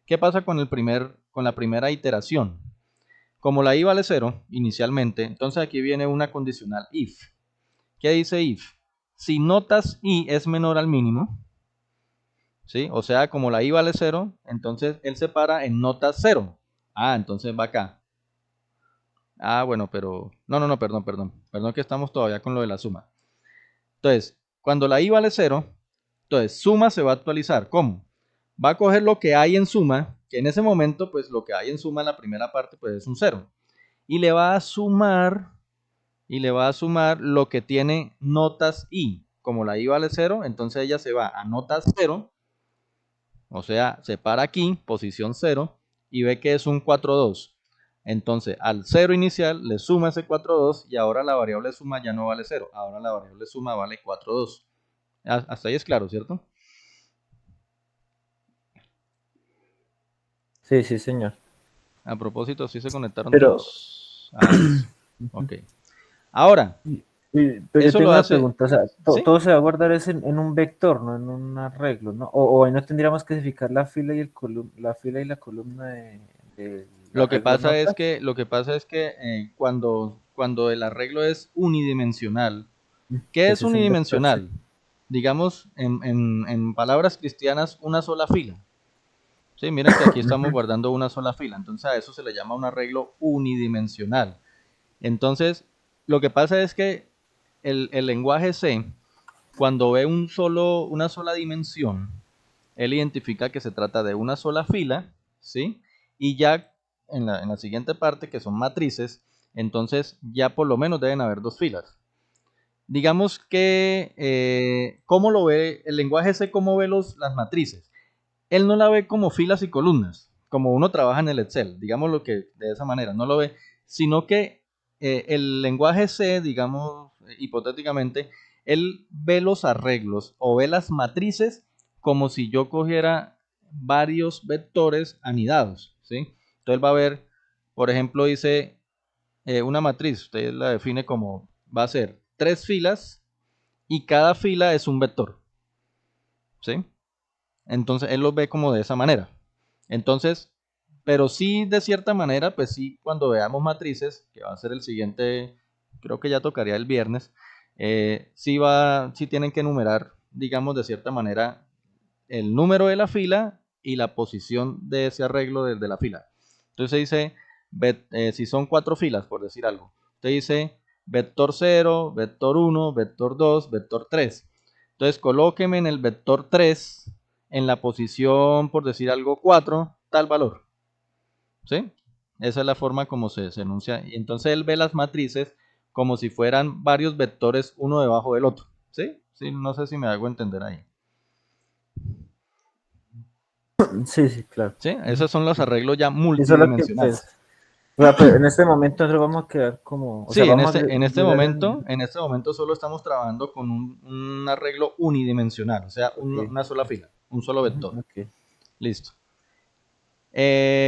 S1: ¿Qué pasa con la primera iteración? Como la i vale 0 inicialmente, entonces aquí viene una condicional if. ¿Qué dice if? Si notas i es menor al mínimo, ¿sí? O sea, como la i vale 0, entonces él se para en notas 0. Ah, entonces va acá. Ah, bueno, pero... No, perdón que estamos todavía con lo de la suma. Entonces, cuando la i vale 0, entonces suma se va a actualizar. ¿Cómo? Va a coger lo que hay en suma, que en ese momento, pues lo que hay en suma en la primera parte, pues es un 0. Y le va a sumar lo que tiene notas i. como la I vale 0, entonces ella se va a nota 0, o sea, se para aquí, posición 0, y ve que es un 4,2. Entonces, al 0 inicial le suma ese 4,2 y ahora la variable suma ya no vale 0, ahora la variable suma vale 4,2. Hasta ahí es claro, ¿cierto?
S2: Sí, sí, señor.
S1: A propósito, ¿sí se conectaron
S2: Pero,
S1: todos? Ah, listo. Ok. Ahora,
S2: pero yo
S1: eso lo
S2: tengo una
S1: hace,
S2: pregunta, o sea,
S1: ¿sí?
S2: todo se va a guardar es en un vector, no en un arreglo, ¿no? O ahí no tendríamos que identificar la fila y la fila y la columna del arreglo notas.
S1: Lo que pasa es que cuando el arreglo es unidimensional, ¿qué es
S2: Ese es un vector, sí.
S1: unidimensional? Digamos, en palabras cristianas, una sola fila. Sí, miren que aquí estamos
S2: Ujú.
S1: guardando una sola fila, entonces a eso se le llama un arreglo unidimensional. Entonces, lo que pasa es que el lenguaje C, cuando ve una sola dimensión, él identifica que se trata de una sola fila, ¿sí? Y ya en la siguiente parte, que son matrices, entonces ya por lo menos deben haber dos filas. Digamos que, ¿cómo lo ve el lenguaje C? ¿Cómo ve las matrices? Él no la ve como filas y columnas, como uno trabaja en el Excel, digamos lo que de esa manera, no lo ve, sino que el lenguaje C, digamos hipotéticamente, él ve los arreglos o ve las matrices como si yo cogiera varios vectores anidados, ¿sí? Entonces va a ver, por ejemplo, dice una matriz, usted la define como va a ser tres filas y cada fila es un vector, ¿sí? Entonces él los ve como de esa manera. Entonces, pero sí de cierta manera, pues sí, cuando veamos matrices, que va a ser el siguiente, creo que ya tocaría el viernes, sí tienen que enumerar, digamos, de cierta manera, el número de la fila y la posición de ese arreglo desde la fila. Entonces dice, si son cuatro filas, por decir algo, usted dice vector 0, vector 1, vector 2, vector 3. Entonces colóqueme en el vector 3 en la posición, por decir algo, 4, tal valor. ¿Sí? Esa es la forma como se enuncia. Y entonces él ve las matrices como si fueran varios vectores uno debajo del otro. ¿Sí? Sí, no sé si me hago entender ahí.
S2: Sí, sí, claro.
S1: ¿Sí?
S2: Ujú.
S1: Esos son los arreglos ya
S2: Eso es lo que,
S1: multidimensionales.
S2: pues, o sea, pues, en este momento nosotros vamos a quedar como, o sea,
S1: Sí,
S2: vamos a
S1: en este momento solo estamos trabajando con un arreglo unidimensional, o sea,
S2: ok,
S1: una sola fila, un solo
S2: ujú,
S1: vector.
S2: ok.
S1: Listo.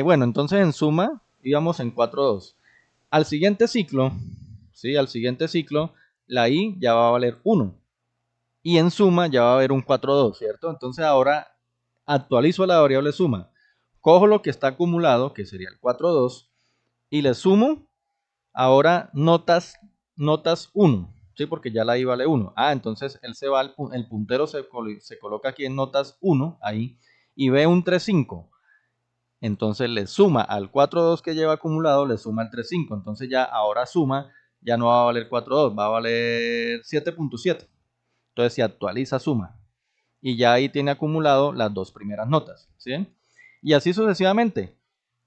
S1: Bueno, entonces en suma íbamos en 4,2. Al siguiente ciclo, ¿sí? Al siguiente ciclo, la i ya va a valer 1. Y en suma ya va a haber un 4,2, ¿cierto? Entonces ahora actualizo la variable suma. Cojo lo que está acumulado, que sería el 4,2, y le sumo ahora notas 1, ¿sí? Porque ya la i vale 1. Ah, entonces él se va el puntero se coloca aquí en notas 1, ahí, y ve un 3,5. Entonces le suma al 4,2 que lleva acumulado, le suma el 3,5. Entonces ya ahora suma, ya no va a valer 4,2, va a valer 7,7. Entonces se actualiza suma. Y ya ahí tiene acumulado las dos primeras notas. ¿Sí? Y así sucesivamente.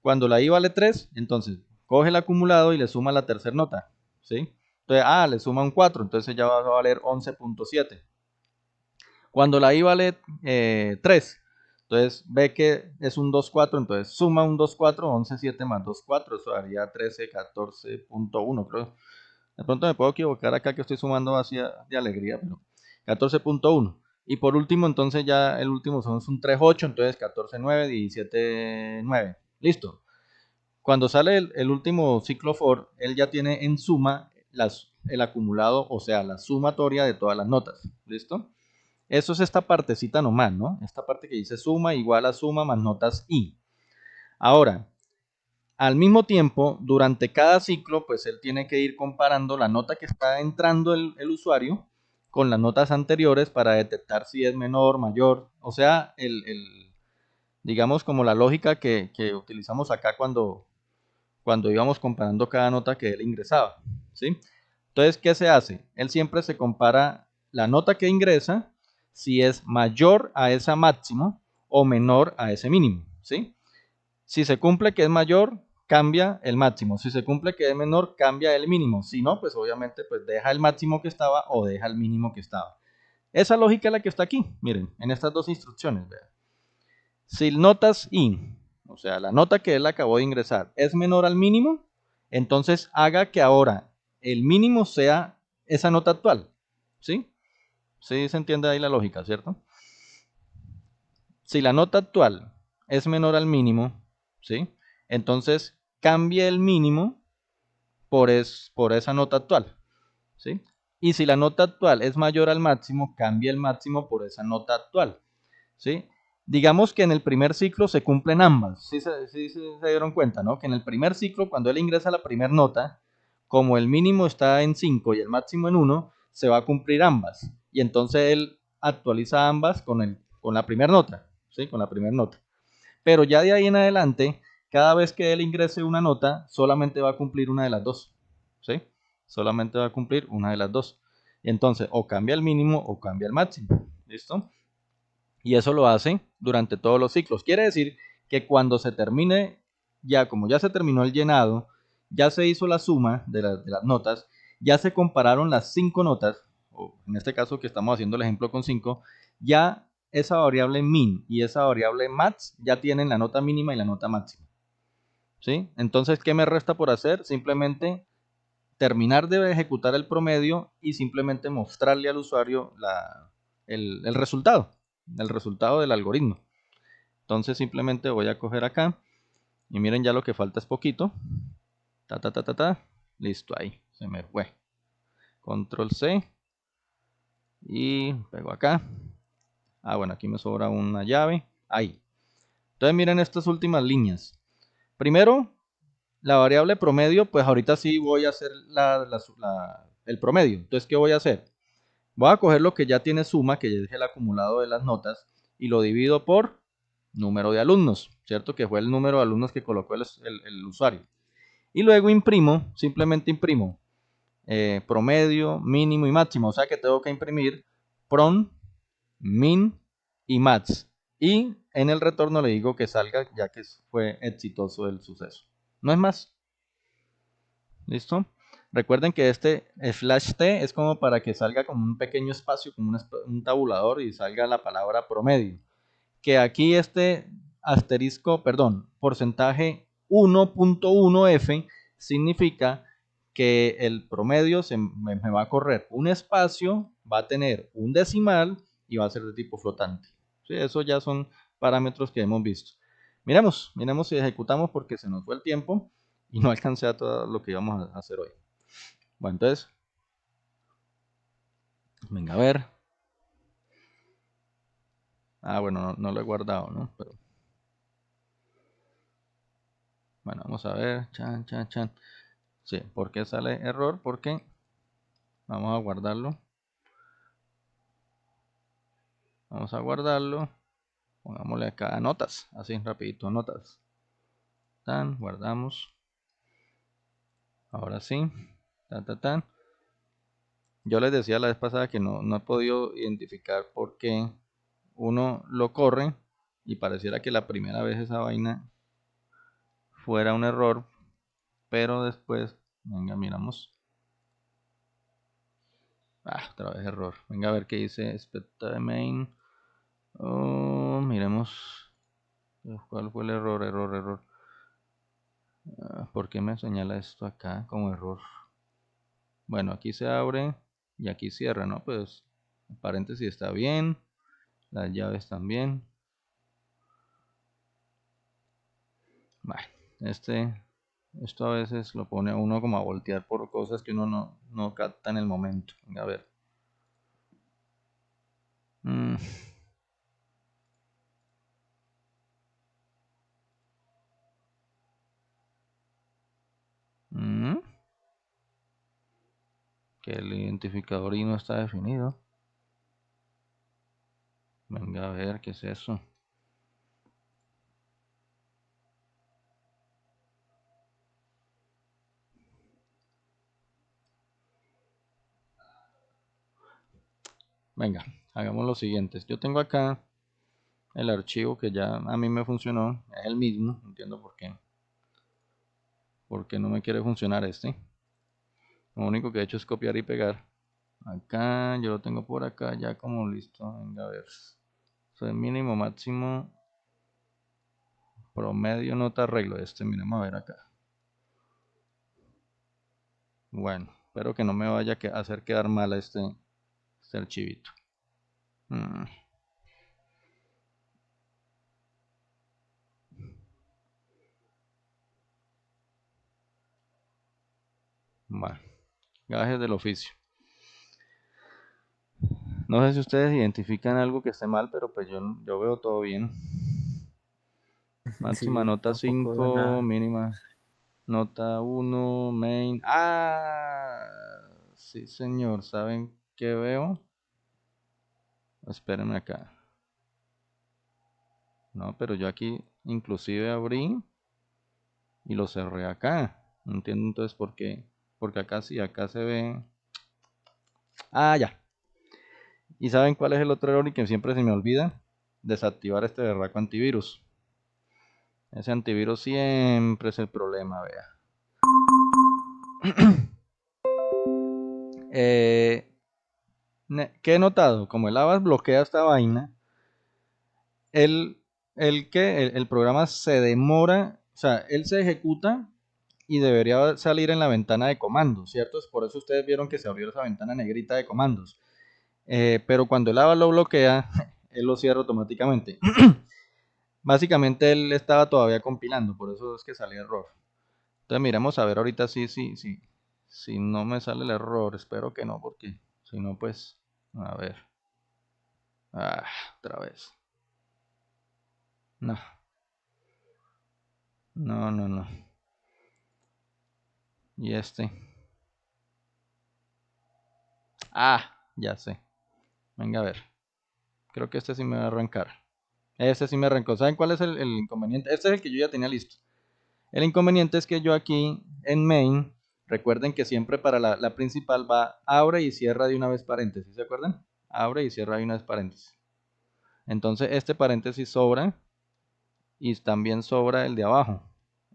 S1: Cuando la i vale 3, entonces coge el acumulado y le suma la tercera nota. ¿Sí? Entonces, le suma un 4, entonces ya va a valer 11,7. Cuando la i vale 3, entonces ve que es un 2,4, entonces suma un 2,4, 11,7 más 2,4, eso daría 13, 14,1, creo. De pronto me puedo equivocar acá que estoy sumando así de alegría, pero 14,1. Y por último, entonces ya el último son un 3,8, entonces 14,9, 17,9. Listo. Cuando sale el último ciclo for, él ya tiene en suma el acumulado, o sea, la sumatoria de todas las notas. ¿Listo? Eso es esta partecita nomás, ¿no? Esta parte que dice suma igual a suma más notas i. Ahora, al mismo tiempo, durante cada ciclo, pues él tiene que ir comparando la nota que está entrando el usuario con las notas anteriores para detectar si es menor, mayor. O sea, digamos como la lógica que utilizamos acá cuando íbamos comparando cada nota que él ingresaba. ¿Sí? Entonces, ¿qué se hace? Él siempre se compara la nota que ingresa si es mayor a esa máximo o menor a ese mínimo. ¿Sí? Si se cumple que es mayor, cambia el máximo. Si se cumple que es menor, cambia el mínimo. Si no, pues obviamente pues deja el máximo que estaba o deja el mínimo que estaba. Esa lógica es la que está aquí, miren, en estas dos instrucciones. Vean. Si notas I, o sea, la nota que él acabó de ingresar, es menor al mínimo, entonces haga que ahora el mínimo sea esa nota actual. ¿Sí? Sí se entiende ahí la lógica, ¿cierto? Si la nota actual es menor al mínimo, ¿sí? Entonces cambie el mínimo por esa nota actual, ¿sí? Y si la nota actual es mayor al máximo, cambie el máximo por esa nota actual, ¿sí? Digamos que en el primer ciclo se cumplen ambas, ¿sí se dieron cuenta, ¿no? Que en el primer ciclo, cuando él ingresa la primera nota, como el mínimo está en 5 y el máximo en 1, se va a cumplir ambas. Y entonces él actualiza ambas con la primera nota, ¿sí? Con la primera nota. Pero ya de ahí en adelante, cada vez que él ingrese una nota, solamente va a cumplir una de las dos, ¿sí? Solamente va a cumplir una de las dos. Y entonces, o cambia el mínimo o cambia el máximo, ¿listo? Y eso lo hace durante todos los ciclos. Quiere decir que cuando se termine, ya como ya se terminó el llenado, ya se hizo la suma de las notas, ya se compararon las 5 notas, o en este caso que estamos haciendo el ejemplo con 5, ya esa variable min y esa variable max ya tienen la nota mínima y la nota máxima. ¿Sí? Entonces, ¿qué me resta por hacer? Simplemente terminar de ejecutar el promedio y simplemente mostrarle al usuario el resultado del algoritmo. Entonces simplemente voy a coger acá y miren, ya lo que falta es poquito. Listo, ahí se me fue. Control C y pego acá. Bueno, aquí me sobra una llave. Ahí. Entonces miren estas últimas líneas. Primero, la variable promedio, pues ahorita sí voy a hacer el promedio. Entonces, ¿qué voy a hacer? Voy a coger lo que ya tiene suma, que ya es el acumulado de las notas, y lo divido por número de alumnos, ¿cierto? Que fue el número de alumnos que colocó el usuario. Y luego imprimo, simplemente imprimo promedio, mínimo y máximo. O sea que tengo que imprimir prom, min y max. Y en el retorno le digo que salga ya que fue exitoso el suceso. No es más. ¿Listo? Recuerden que este slash t es como para que salga como un pequeño espacio, como un tabulador y salga la palabra promedio. Que aquí este asterisco, perdón, porcentaje 1.1f significa que el promedio me va a correr un espacio, va a tener un decimal y va a ser de tipo flotante. ¿Sí? Eso ya son parámetros que hemos visto. Miremos si ejecutamos porque se nos fue el tiempo y no alcancé a todo lo que íbamos a hacer hoy. Bueno, entonces, venga a ver. Bueno, no lo he guardado, ¿no? Pero, bueno, vamos a ver. Chan, chan, chan. Sí, ¿por qué sale error? Porque vamos a guardarlo. Vamos a guardarlo. Pongámosle acá notas, así rapidito, notas. Tan, guardamos. Ahora sí. Tan. Yo les decía la vez pasada que no he podido identificar por qué uno lo corre y pareciera que la primera vez esa vaina fuera un error, pero después, venga, miramos. Otra vez error. Venga a ver qué dice expect main. Miremos. ¿Cuál fue el error? Error. ¿Por qué me señala esto acá como error? Bueno, aquí se abre y aquí cierra, ¿no? Pues el paréntesis está bien. Las llaves también. Bueno, esto a veces lo pone a uno como a voltear por cosas que uno no capta en el momento. Venga a ver. Mm. Mm. Que el identificador I no está definido. Venga a ver qué es eso. Venga, hagamos lo siguiente. Yo tengo acá el archivo que ya a mí me funcionó. Es el mismo. No entiendo por qué. ¿Por qué no me quiere funcionar este? Lo único que he hecho es copiar y pegar. Acá, yo lo tengo por acá ya como listo. Venga, a ver. Eso es mínimo, máximo, promedio, nota, arreglo. Miremos a ver acá. Bueno, espero que no me vaya a hacer quedar mal este archivito. Bueno, gajes del oficio. No sé si ustedes identifican algo que esté mal, pero pues yo veo todo bien.
S2: Sí,
S1: Máxima
S2: yo
S1: nota
S2: tampoco veo
S1: 5,
S2: nada.
S1: mínima nota 1, main. Sí, señor. ¿Saben qué veo? Espérenme acá. No, pero yo aquí inclusive abrí y lo cerré acá. No entiendo entonces por qué. Porque acá sí, acá se ve. Ya. ¿Y saben cuál es el otro error y que siempre se me olvida? Desactivar este berraco antivirus. Ese antivirus siempre es el problema, vea. ¿Qué he notado? Como el Avast bloquea esta vaina, el, el programa se demora, o sea, él se ejecuta y debería salir en la ventana de comandos, ¿cierto? Es por eso ustedes vieron que se abrió esa ventana negrita de comandos. Pero cuando el Avast lo bloquea, él lo cierra automáticamente. Básicamente él estaba todavía compilando, por eso es que salió error. Entonces miremos a ver ahorita si no me sale el error. Espero que no, porque si no, pues, a ver. Otra vez. No, no. Y este. Ya sé. Venga a ver. Creo que este sí me va a arrancar. Este sí me arrancó. ¿Saben cuál es el inconveniente? Este es el que yo ya tenía listo. El inconveniente es que yo aquí en main, recuerden que siempre para la principal va, abre y cierra de una vez paréntesis, ¿se acuerdan? Abre y cierra de una vez paréntesis. Entonces este paréntesis sobra y también sobra el de abajo.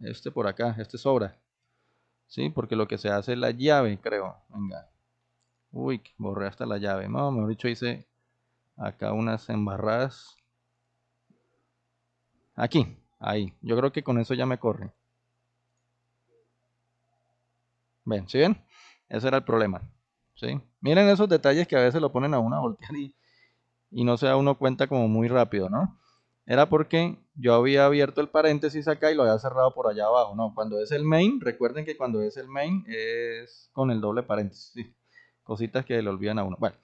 S1: Este por acá, este sobra. ¿Sí? Porque lo que se hace es la llave, creo. Venga. Uy, borré hasta la llave. No, mejor dicho, hice acá unas embarradas. Aquí, ahí. Yo creo que con eso ya me corre. Ven, ¿sí ven? Ese era el problema. ¿Sí? Miren esos detalles que a veces lo ponen a uno a voltear y no se da uno cuenta como muy rápido, ¿no? Era porque yo había abierto el paréntesis acá y lo había cerrado por allá abajo, ¿no? Cuando es el main, recuerden que cuando es el main es con el doble paréntesis, ¿sí? Cositas que le olvidan a uno. Bueno,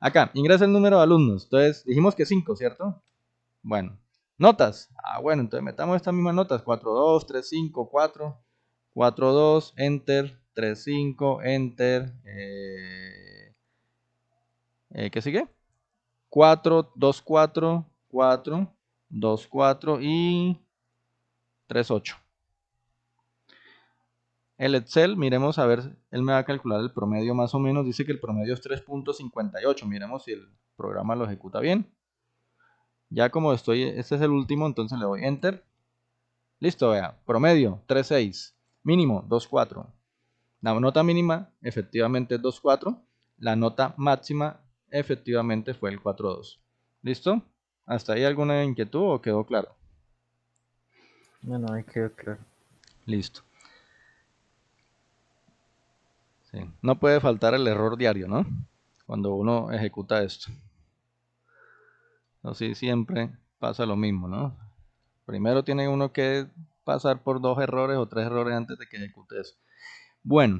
S1: acá, ingresa el número de alumnos. Entonces, dijimos que 5, ¿cierto? Bueno, notas. Bueno, entonces metamos estas mismas notas. 4, 2, 3, 5, 4. 4, 2, enter. 3, 5, enter. ¿Qué sigue? 4, 2, 4, 4, 2, 4 y 3, 8. El Excel, miremos a ver, él me va a calcular el promedio más o menos. Dice que el promedio es 3.58. Miremos si el programa lo ejecuta bien. Ya como este es el último, entonces le doy enter. Listo, vea. Promedio 3.6. Mínimo 2.4. La nota mínima efectivamente es 2.4. La nota máxima efectivamente fue el 4.2. ¿Listo? ¿Hasta ahí alguna inquietud o quedó claro?
S2: No, ahí quedó claro.
S1: Listo. Sí. No puede faltar el error diario, ¿no? Cuando uno ejecuta esto. Así siempre pasa lo mismo, ¿no? Primero tiene uno que pasar por 2 errores o 3 errores antes de que ejecute eso. Bueno,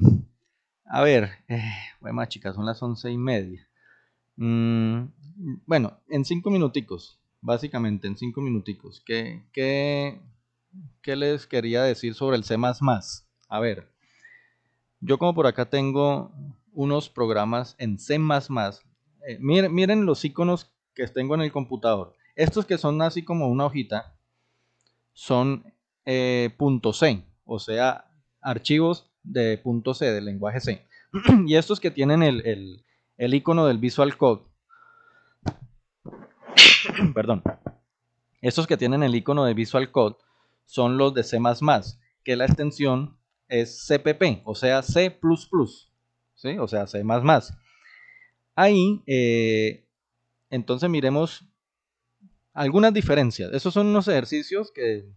S1: a ver, bueno, chicas, son las 11:30. Bueno, en 5 minuticos, básicamente en 5 minuticos, ¿qué les quería decir sobre el C++? A ver, yo como por acá tengo unos programas en C++, miren los iconos que tengo en el computador. Estos que son así como una hojita son .c, o sea, archivos de .c, del lenguaje C. Y estos que tienen el icono del Visual Code, perdón, estos que tienen el icono de Visual Code son los de C++, que la extensión es CPP, o sea C++, ¿sí? O sea C++. Ahí, entonces miremos algunas diferencias. Esos son unos ejercicios que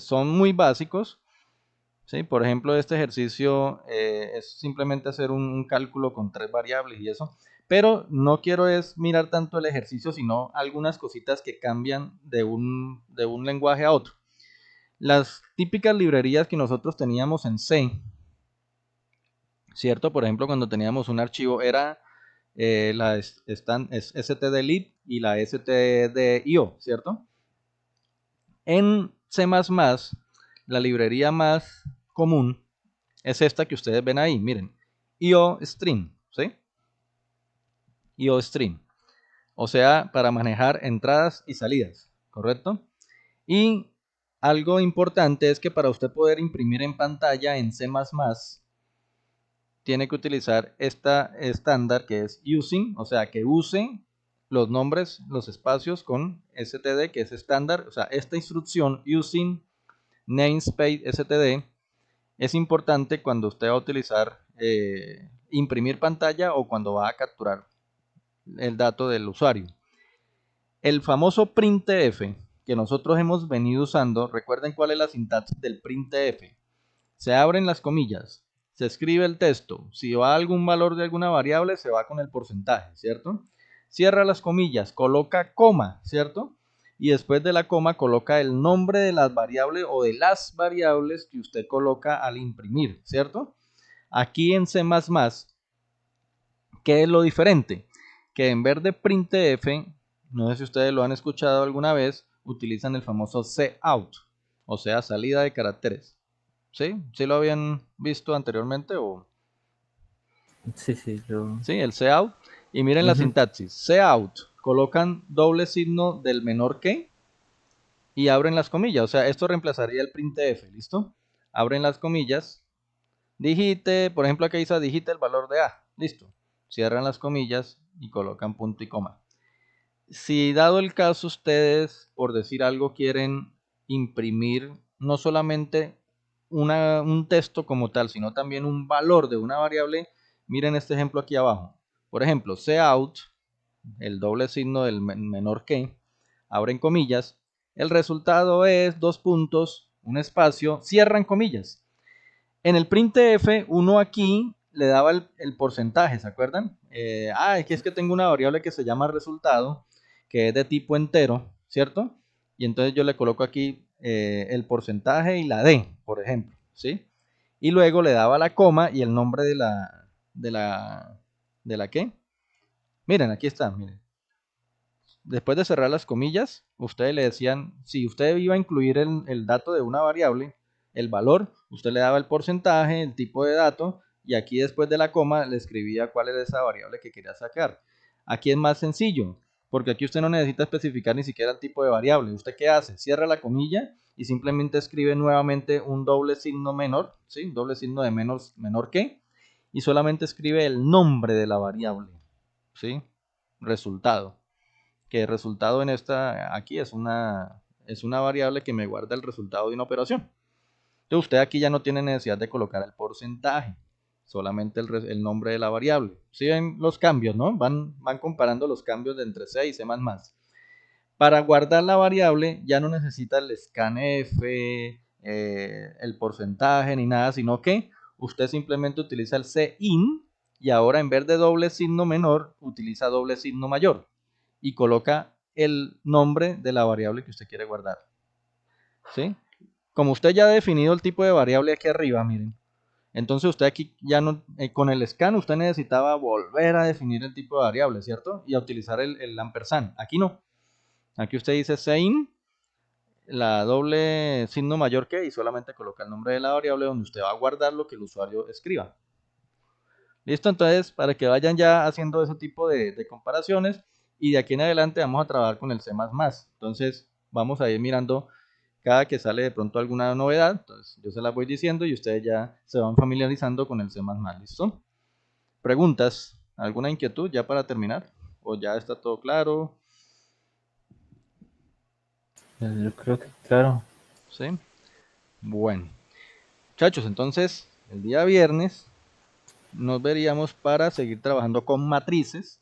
S1: son muy básicos. ¿Sí? Por ejemplo, este ejercicio es simplemente hacer un cálculo con 3 variables y eso. Pero no quiero es mirar tanto el ejercicio, sino algunas cositas que cambian de un lenguaje a otro. Las típicas librerías que nosotros teníamos en C, ¿cierto? Por ejemplo, cuando teníamos un archivo era la stdlib y la stdio, ¿cierto? En C++, la librería más común es esta que ustedes ven ahí, miren, iostream, ¿sí? iostream, o sea, para manejar entradas y salidas, ¿correcto? Y algo importante es que para usted poder imprimir en pantalla en C++, tiene que utilizar esta estándar que es using, o sea, que use los nombres, los espacios con std, que es estándar, o sea, esta instrucción using namespace std es importante cuando usted va a utilizar imprimir pantalla o cuando va a capturar el dato del usuario. El famoso printf que nosotros hemos venido usando, recuerden cuál es la sintaxis del printf. Se abren las comillas, se escribe el texto, si va algún valor de alguna variable se va con el porcentaje, ¿cierto? Cierra las comillas, coloca coma, ¿cierto? Y después de la coma coloca el nombre de las variables o de las variables que usted coloca al imprimir, ¿cierto? Aquí en C++, ¿qué es lo diferente? Que en vez de printf, no sé si ustedes lo han escuchado alguna vez, utilizan el famoso cout, o sea, salida de caracteres. ¿Sí? ¿Sí lo habían visto anteriormente? O...
S2: Sí, sí, yo.
S1: Sí, el cout. Y miren la
S2: Ujú.
S1: sintaxis. Cout, colocan doble signo del menor que y abren las comillas. O sea, esto reemplazaría el printf, ¿listo? Abren las comillas. Digite, por ejemplo, aquí dice digite el valor de A. Listo. Cierran las comillas y colocan punto y coma. Si dado el caso ustedes, por decir algo, quieren imprimir no solamente un texto como tal, sino también un valor de una variable, miren este ejemplo aquí abajo. Por ejemplo, cout, el doble signo del menor que, abren comillas, el resultado es dos puntos, un espacio, cierran comillas. En el printf, uno aquí le daba el porcentaje, ¿se acuerdan? Es que tengo una variable que se llama resultado, que es de tipo entero, ¿cierto? Y entonces yo le coloco aquí el porcentaje y la D, por ejemplo, ¿sí? Y luego le daba la coma y el nombre ¿de la qué? Miren, aquí está, miren. Después de cerrar las comillas, ustedes le decían, si usted iba a incluir el dato de una variable, el valor, usted le daba el porcentaje, el tipo de dato, y aquí después de la coma le escribía cuál era esa variable que quería sacar. Aquí es más sencillo, porque aquí usted no necesita especificar ni siquiera el tipo de variable. ¿Usted qué hace? Cierra la comilla y simplemente escribe nuevamente un doble signo menor, ¿sí? Un doble signo de menor que, y solamente escribe el nombre de la variable, ¿sí? Resultado, que el resultado en esta aquí es una variable que me guarda el resultado de una operación. Entonces usted aquí ya no tiene necesidad de colocar el porcentaje, solamente el nombre de la variable. Si ven los cambios, ¿no? Van comparando los cambios de entre C y C++. Para guardar la variable ya no necesita el scanf, el porcentaje ni nada, sino que usted simplemente utiliza el cin y ahora en vez de doble signo menor utiliza doble signo mayor y coloca el nombre de la variable que usted quiere guardar. ¿Sí? Como usted ya ha definido el tipo de variable aquí arriba, miren. Entonces usted aquí ya no, con el scan usted necesitaba volver a definir el tipo de variable, ¿cierto? Y a utilizar el ampersand. Aquí no. Aquí usted dice sein, la doble signo mayor que, y solamente coloca el nombre de la variable donde usted va a guardar lo que el usuario escriba. Listo, entonces para que vayan ya haciendo ese tipo de comparaciones y de aquí en adelante vamos a trabajar con el C++. Entonces vamos a ir mirando cada que sale de pronto alguna novedad, entonces yo se las voy diciendo y ustedes ya se van familiarizando con el C++, ¿listo? ¿Preguntas? ¿Alguna inquietud ya para terminar? ¿O ya está todo claro?
S2: Yo creo que, claro.
S1: ¿Sí? Bueno, muchachos, entonces el día viernes nos veríamos para seguir trabajando con matrices,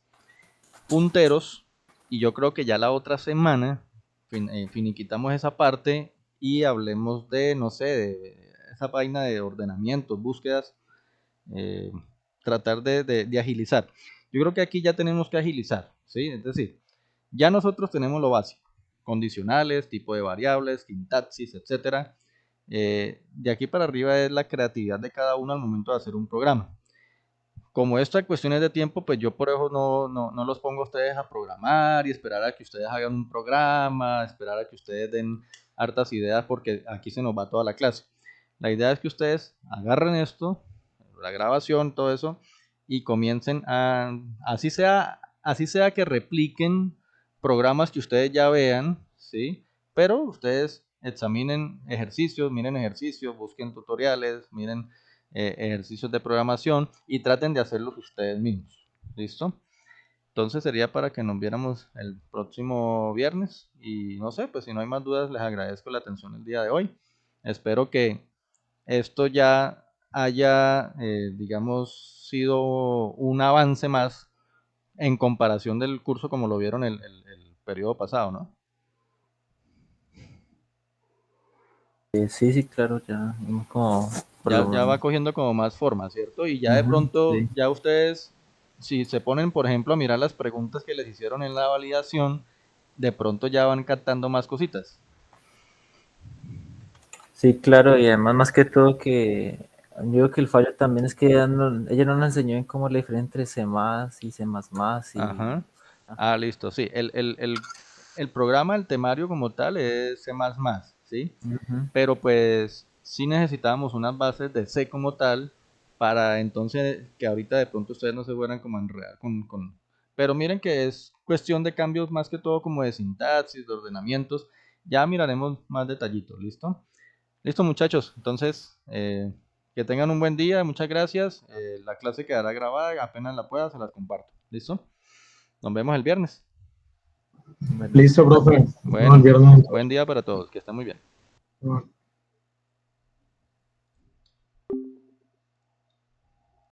S1: punteros, y yo creo que ya la otra semana finiquitamos esa parte y hablemos de, no sé, de esa vaina de ordenamientos, búsquedas, eh, tratar de agilizar. Yo creo que aquí ya tenemos que agilizar, ¿sí? Es decir, ya nosotros tenemos lo básico, condicionales, tipo de variables, sintaxis, etcétera. De aquí para arriba es la creatividad de cada uno al momento de hacer un programa. Como esto es cuestiones de tiempo, pues yo por eso no los pongo a ustedes a programar y esperar a que ustedes hagan un programa, esperar a que ustedes den hartas ideas porque aquí se nos va toda la clase. La idea es que ustedes agarren esto, la grabación, todo eso, y comiencen a, así sea que repliquen programas que ustedes ya vean, ¿sí? Pero ustedes examinen ejercicios, miren ejercicios, busquen tutoriales, miren ejercicios de programación y traten de hacerlos ustedes mismos. ¿Listo? Entonces sería para que nos viéramos el próximo viernes y no sé, pues si no hay más dudas les agradezco la atención el día de hoy. Espero que esto ya haya, digamos, sido un avance más en comparación del curso como lo vieron el periodo pasado, ¿no?
S2: Sí, sí, claro, ya, como por
S1: Ya,
S2: lo
S1: ya va
S2: menos.
S1: cogiendo como más forma, ¿cierto? Y ya de
S2: Ujú,
S1: pronto,
S2: sí.
S1: ya ustedes, si se ponen, por ejemplo, a mirar las preguntas que les hicieron en la validación, de pronto ya van captando más cositas.
S2: Sí, claro, y además más que todo que yo creo que el fallo también es que ella no nos enseñó en cómo la diferencia entre C++ y C++ y...
S1: Ajá.
S2: Ajá.
S1: Ah, listo, sí. El programa, el temario como tal es C++, ¿sí?
S2: Ujú.
S1: Pero pues sí necesitábamos unas bases de C como tal para entonces que ahorita de pronto ustedes no se fueran como a enredar con... Pero miren que es cuestión de cambios más que todo como de sintaxis, de ordenamientos. Ya miraremos más detallitos, ¿listo? Listo muchachos, entonces que tengan un buen día, muchas gracias. La clase quedará grabada, apenas la pueda se las comparto, ¿listo? Nos vemos el viernes.
S2: Bueno,
S3: Listo, profe. No, el
S1: Bueno,
S3: viernes.
S1: buen día para todos, que estén muy bien.
S3: Entonces.